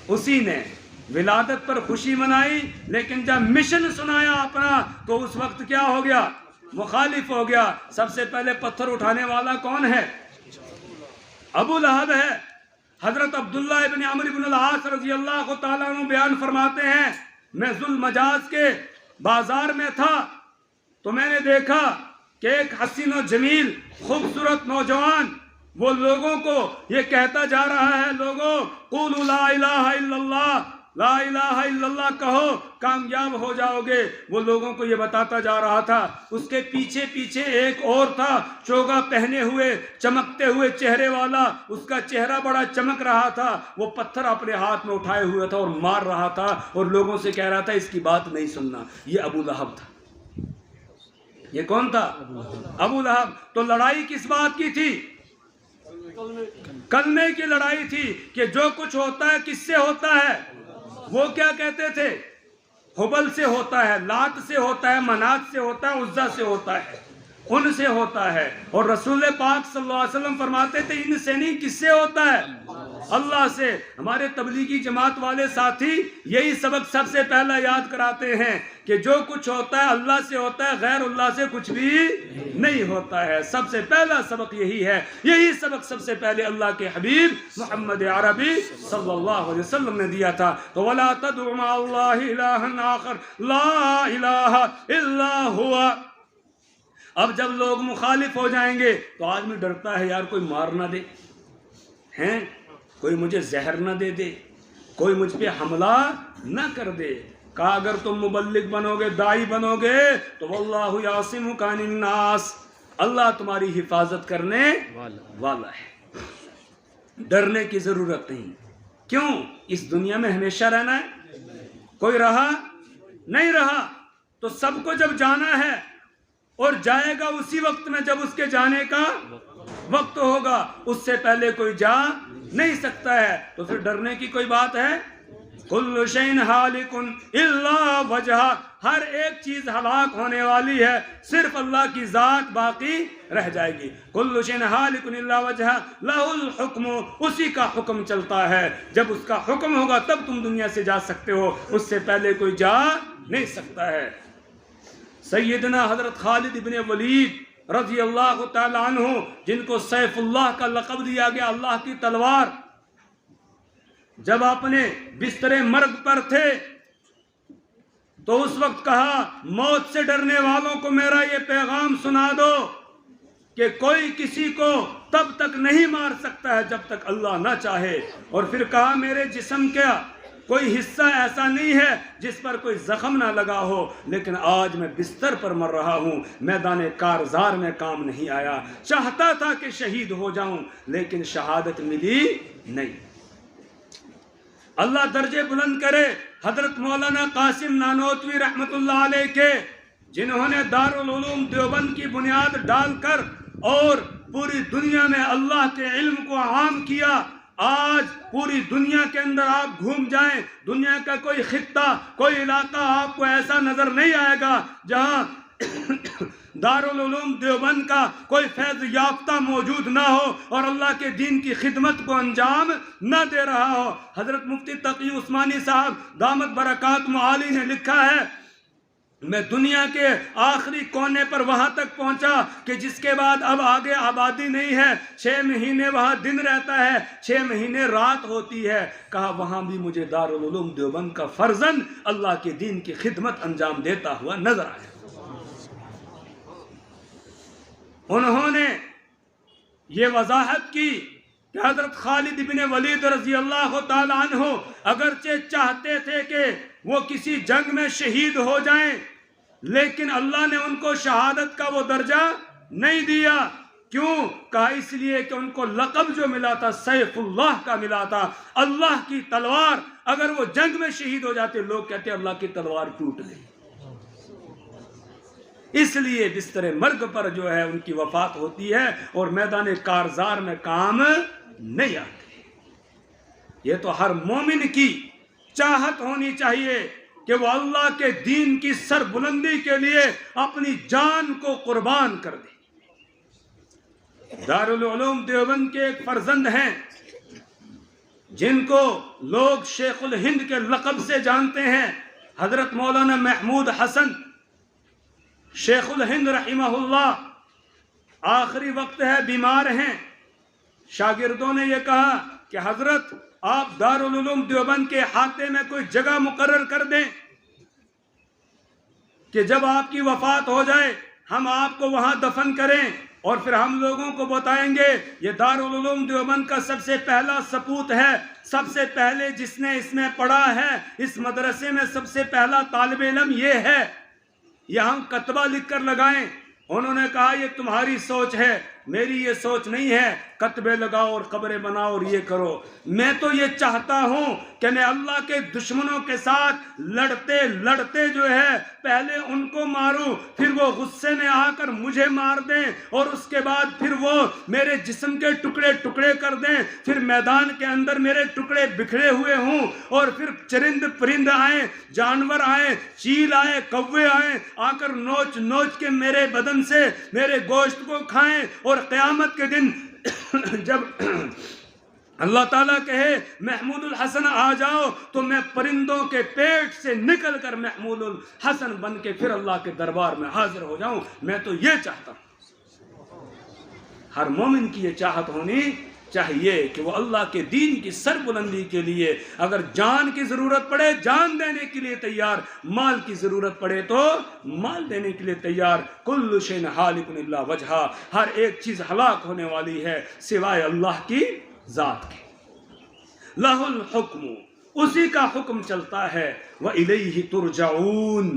اسی نے. ولادت پر خوشی منائی، لیکن جب مشن سنایا اپنا تو اس وقت کیا ہو گیا؟ مخالف ہو گیا. سب سے پہلے پتھر اٹھانے والا کون ہے؟ ابو لہب ہے. حضرت عبداللہ ابن عمرو ابن العاص رضی اللہ تعالیٰ عنہ بیان فرماتے ہیں میں ذوالمجاز کے بازار میں تھا تو میں نے دیکھا کہ ایک حسین و جمیل خوبصورت نوجوان وہ لوگوں کو یہ کہتا جا رہا ہے، لوگوں قولوا لا الہ الا اللہ، لا الہ الا اللہ کہو کامیاب ہو جاؤ گے. وہ لوگوں کو یہ بتاتا جا رہا تھا. اس کے پیچھے پیچھے ایک اور تھا، چوگا پہنے ہوئے، چمکتے ہوئے چہرے والا، اس کا چہرہ بڑا چمک رہا تھا. وہ پتھر اپنے ہاتھ میں اٹھائے ہوئے تھا اور مار رہا تھا اور لوگوں سے کہہ رہا تھا اس کی بات نہیں سننا. یہ ابو لہب تھا. یہ کون تھا؟ ابو لہب. تو لڑائی کس بات کی تھی؟ کلمے کی لڑائی تھی کہ جو کچھ ہوتا ہے کس سے ہوتا ہے. وہ کیا کہتے تھے؟ حبل سے ہوتا ہے، لات سے ہوتا ہے، منات سے ہوتا ہے، عزا سے ہوتا ہے، ان سے ہوتا ہے. اور رسول پاک صلی اللہ علیہ وسلم فرماتے تھے ان سے نہیں، کس سے ہوتا ہے؟ اللہ سے. ہمارے تبلیغی جماعت والے ساتھی یہی سبق سب سے پہلا یاد کراتے ہیں کہ جو کچھ ہوتا ہے اللہ سے ہوتا ہے، غیر اللہ سے کچھ بھی نہیں ہوتا ہے. سب سے پہلا سبق یہی ہے. یہی سبق سب سے پہلے اللہ کے حبیب محمد عربی صلی اللہ علیہ وسلم نے دیا تھا. تو وَلَا تَدْعُ مَعَ اللَّهِ إِلَٰهًا آخَرَ لَا إِلَٰهَ إِلَّا هُوَ. اب جب لوگ مخالف ہو جائیں گے تو آدمی ڈرتا ہے یار کوئی مار نہ دے ہیں، کوئی مجھے زہر نہ دے دے، کوئی مجھ پہ حملہ نہ کر دے. کہا اگر تم مبلغ بنو گے، داعی بنو گے تو واللہ یعصمک عن الناس، اللہ تمہاری حفاظت کرنے والا ہے. ڈرنے کی ضرورت نہیں. کیوں؟ اس دنیا میں ہمیشہ رہنا ہے. کوئی رہا نہیں رہا تو سب کو جب جانا ہے اور جائے گا اسی وقت میں جب اس کے جانے کا وقت ہوگا. اس سے پہلے کوئی جا نہیں سکتا ہے. تو پھر ڈرنے کی کوئی بات ہے؟ کل شیء ہالک الا وجہ، ہر ایک چیز ہلاک ہونے والی ہے، صرف اللہ کی ذات باقی رہ جائے گی. کل شیء ہالک الا وجہ لہ الحکم، اسی کا حکم چلتا ہے. جب اس کا حکم ہوگا تب تم دنیا سے جا سکتے ہو، اس سے پہلے کوئی جا نہیں سکتا ہے. سیدنا حضرت خالد ابن ولید رضی اللہ تعالی عنہ جن کو سیف اللہ کا لقب دیا گیا، اللہ کی تلوار، جب اپنے بستر مرگ پر تھے تو اس وقت کہا موت سے ڈرنے والوں کو میرا یہ پیغام سنا دو کہ کوئی کسی کو تب تک نہیں مار سکتا ہے جب تک اللہ نہ چاہے. اور پھر کہا میرے جسم کا کوئی حصہ ایسا نہیں ہے جس پر کوئی زخم نہ لگا ہو، لیکن آج میں بستر پر مر رہا ہوں، میدان کارزار میں کام نہیں آیا. چاہتا تھا کہ شہید ہو جاؤں لیکن شہادت ملی نہیں. اللہ درجے بلند کرے حضرت مولانا قاسم نانوتوی رحمت اللہ علیہ کے، جنہوں نے دارالعلوم دیوبند کی بنیاد ڈال کر اور پوری دنیا میں اللہ کے علم کو عام کیا. آج پوری دنیا کے اندر آپ گھوم جائیں، دنیا کا کوئی خطہ، کوئی علاقہ آپ کو ایسا نظر نہیں آئے گا جہاں دارالعلوم دیوبند کا کوئی فیض یافتہ موجود نہ ہو اور اللہ کے دین کی خدمت کو انجام نہ دے رہا ہو۔ حضرت مفتی تقی عثمانی صاحب دامت برکات معالی نے لکھا ہے، میں دنیا کے آخری کونے پر وہاں تک پہنچا کہ جس کے بعد اب آگے آبادی نہیں ہے، 6 مہینے وہاں دن رہتا ہے، 6 مہینے رات ہوتی ہے۔ کہا وہاں بھی مجھے دارالعلوم دیوبند کا فرزند اللہ کے دین کی خدمت انجام دیتا ہوا نظر آیا۔ انہوں نے یہ وضاحت کی کہ حضرت خالد بن ولید رضی اللہ تعالیٰ عنہ اگرچہ چاہتے تھے کہ وہ کسی جنگ میں شہید ہو جائیں، لیکن اللہ نے ان کو شہادت کا وہ درجہ نہیں دیا۔ کیوں؟ کہا اس لیے کہ ان کو لقب جو ملا تھا سیف اللہ کا ملا تھا، اللہ کی تلوار۔ اگر وہ جنگ میں شہید ہو جاتے لوگ کہتے اللہ کی تلوار ٹوٹ گئی، اس لیے بستر مرگ پر جو ہے ان کی وفات ہوتی ہے اور میدان کارزار میں کام نہیں آتے۔ یہ تو ہر مومن کی چاہت ہونی چاہیے کہ وہ اللہ کے دین کی سربلندی کے لیے اپنی جان کو قربان کر دے۔ دارالعلوم دیوبند کے ایک فرزند ہیں جن کو لوگ شیخ الہند کے لقب سے جانتے ہیں، حضرت مولانا محمود حسن شیخ الہند رحمہ اللہ۔ آخری وقت ہے، بیمار ہیں۔ شاگردوں نے یہ کہا کہ حضرت آپ دارالعلوم دیوبند کے احاطے میں کوئی جگہ مقرر کر دیں کہ جب آپ کی وفات ہو جائے ہم آپ کو وہاں دفن کریں اور پھر ہم لوگوں کو بتائیں گے یہ دارالعلوم دیوبند کا سب سے پہلا سپوت ہے، سب سے پہلے جس نے اس میں پڑھا ہے، اس مدرسے میں سب سے پہلا طالب علم یہ ہے، یہ ہم کتبہ لکھ کر لگائیں۔ انہوں نے کہا یہ تمہاری سوچ ہے، میری یہ سوچ نہیں ہے، کتبے لگاؤ اور قبریں بناؤ اور یہ کرو۔ میں تو یہ چاہتا ہوں کہ میں اللہ کے دشمنوں کے ساتھ لڑتے لڑتے جو ہے پہلے ان کو ماروں، پھر وہ غصے میں آ کر مجھے مار دیں اور اس کے بعد پھر وہ میرے جسم کے ٹکڑے ٹکڑے کر دیں، پھر میدان کے اندر میرے ٹکڑے بکھرے ہوئے ہوں اور پھر چرند پرند آئیں، جانور آئیں، چیل آئیں، کوے آئیں، آ کر نوچ نوچ کے میرے بدن سے میرے گوشت کو کھائیں، اور قیامت کے دن جب اللہ تعالیٰ کہے محمود الحسن آ جاؤ تو میں پرندوں کے پیٹ سے نکل کر محمود الحسن بن کے پھر اللہ کے دربار میں حاضر ہو جاؤں۔ میں تو یہ چاہتا ہوں، ہر مومن کی یہ چاہت ہونی چاہیے کہ وہ اللہ کے دین کی سربلندی کے لیے اگر جان کی ضرورت پڑے جان دینے کے لیے تیار، مال کی ضرورت پڑے تو مال دینے کے لیے تیار۔ کل شیء ہالک الا وجہہ، ہر ایک چیز ہلاک ہونے والی ہے سوائے اللہ کی ذات کے۔ لہ الحکم، اسی کا حکم چلتا ہے، وَإِلَيْهِ تُرْجَعُونَ،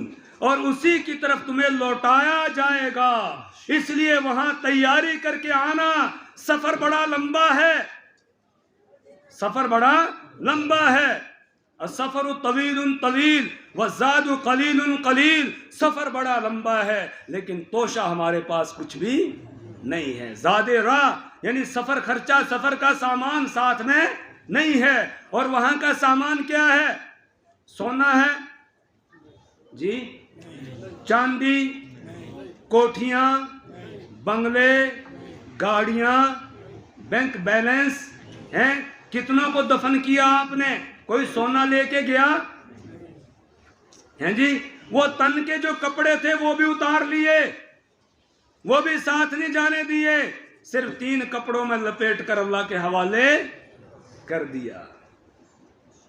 اور اسی کی طرف تمہیں لوٹایا جائے گا۔ اس لیے وہاں تیاری کر کے آنا، سفر بڑا لمبا ہے، سفر بڑا لمبا ہے۔ السفر طویل طویل والزاد قلیل قلیل، سفر بڑا لمبا ہے لیکن توشہ ہمارے پاس کچھ بھی نہیں ہے۔ زاد راہ یعنی سفر خرچہ، سفر کا سامان ساتھ میں نہیں ہے۔ اور وہاں کا سامان کیا ہے؟ سونا ہے جی، چاندی، کوٹھیاں، بنگلے، گاڑیاں، بینک بیلنس ہیں۔ کتنوں کو دفن کیا آپ نے؟ کوئی سونا لے کے گیا ہیں جی؟ وہ تن کے جو کپڑے تھے وہ بھی اتار لیے، وہ بھی ساتھ نہیں جانے دیے، صرف 3 کپڑوں میں لپیٹ کر اللہ کے حوالے کر دیا۔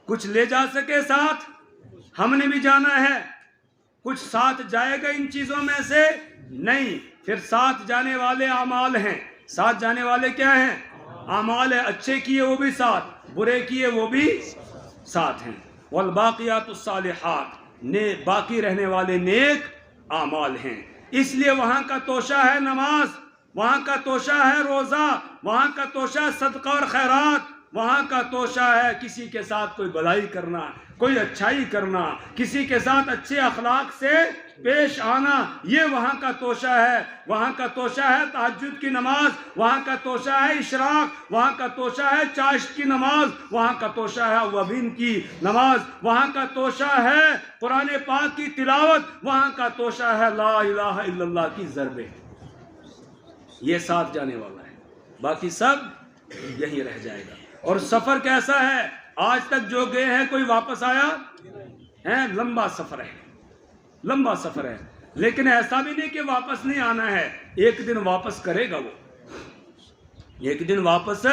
کچھ لے جا سکے ساتھ؟ ہم نے بھی جانا ہے، کچھ ساتھ جائے گا ان چیزوں میں سے؟ نہیں۔ پھر ساتھ جانے والے اعمال ہیں، ساتھ جانے والے کیا ہیں؟ اعمال ہے، اچھے کیے وہ بھی ساتھ، برے کیے وہ بھی ساتھ ہیں۔ والباقیات الصالحات، باقی رہنے والے نیک اعمال ہیں۔ اس لیے وہاں کا توشہ ہے نماز، وہاں کا توشہ ہے روزہ، وہاں کا توشہ صدقہ اور خیرات، وہاں کا توشہ ہے کسی کے ساتھ کوئی بھلائی کرنا، کوئی اچھائی کرنا، کسی کے ساتھ اچھے اخلاق سے پیش آنا، یہ وہاں کا توشہ ہے۔ وہاں کا توشہ ہے تہجد کی نماز، وہاں کا توشہ ہے اشراق، وہاں کا توشہ ہے چاشت کی نماز، وہاں کا توشہ ہے اوابین کی نماز، وہاں کا توشہ ہے قرآن پاک کی تلاوت، وہاں کا توشہ ہے لا الہ الا اللہ کی ضربیں۔ یہ ساتھ جانے والا ہے، باقی سب یہی رہ جائے گا۔ اور سفر کیسا ہے؟ آج تک جو گئے ہیں کوئی واپس آیا ہے؟ لمبا سفر ہے، لمبا سفر ہے، لیکن ایسا بھی نہیں کہ واپس نہیں آنا ہے، ایک دن واپس کرے گا، وہ ایک دن واپس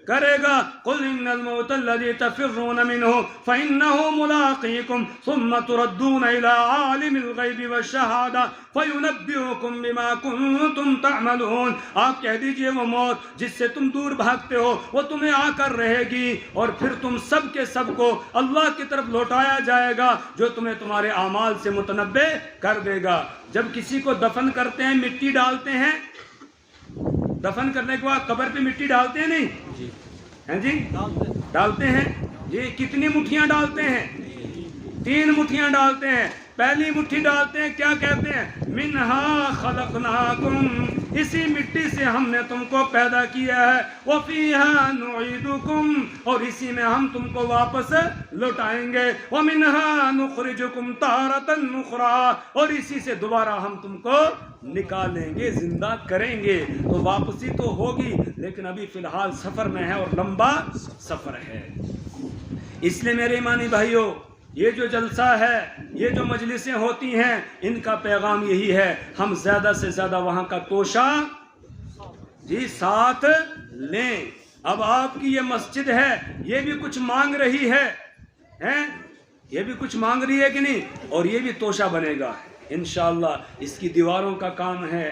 کرے گا۔ قل ان الموت الذي تفرون منه فانه ملاقيكم ثم تردون الى عالم الغيب والشهاده فينبئكم بما كنتم تعملون۔ آپ کہہ دیجئے وہ موت جس سے تم دور بھاگتے ہو وہ تمہیں آ کر رہے گی، اور پھر تم سب کے سب کو اللہ کی طرف لوٹایا جائے گا جو تمہیں تمہارے اعمال سے متنبع کر دے گا۔ جب کسی کو دفن کرتے ہیں مٹی ڈالتے ہیں، دفن کرنے کے بعد قبر پہ مٹی ڈالتے ہیں نہیں ہیں جی؟ ڈالتے ہیں جی۔ کتنی مٹھیاں ڈالتے ہیں؟ 3 مٹھیاں ڈالتے ہیں۔ پہلی مٹھی ڈالتے ہیں، کیا کہتے ہیں؟ منہا خلقناکم، اسی مٹی سے ہم نے تم کو پیدا کیا ہے، وفیہا نعیدکم، اور اسی میں ہم تم کو واپس لوٹائیں گے، ومنہا نخرجکم تارۃ اخری، اور اسی سے دوبارہ ہم تم کو نکالیں گے، زندہ کریں گے۔ تو واپسی تو ہوگی، لیکن ابھی فی الحال سفر میں ہے اور لمبا سفر ہے۔ اس لیے میرے ایمانی بھائیوں، یہ جو جلسہ ہے، یہ جو مجلسیں ہوتی ہیں، ان کا پیغام یہی ہے، ہم زیادہ سے زیادہ وہاں کا توشہ جی ساتھ لیں۔ اب آپ کی یہ مسجد ہے، یہ بھی کچھ مانگ رہی ہے، یہ بھی کچھ مانگ رہی ہے کہ نہیں؟ اور یہ بھی توشہ بنے گا انشاءاللہ۔ اس کی دیواروں کا کام ہے،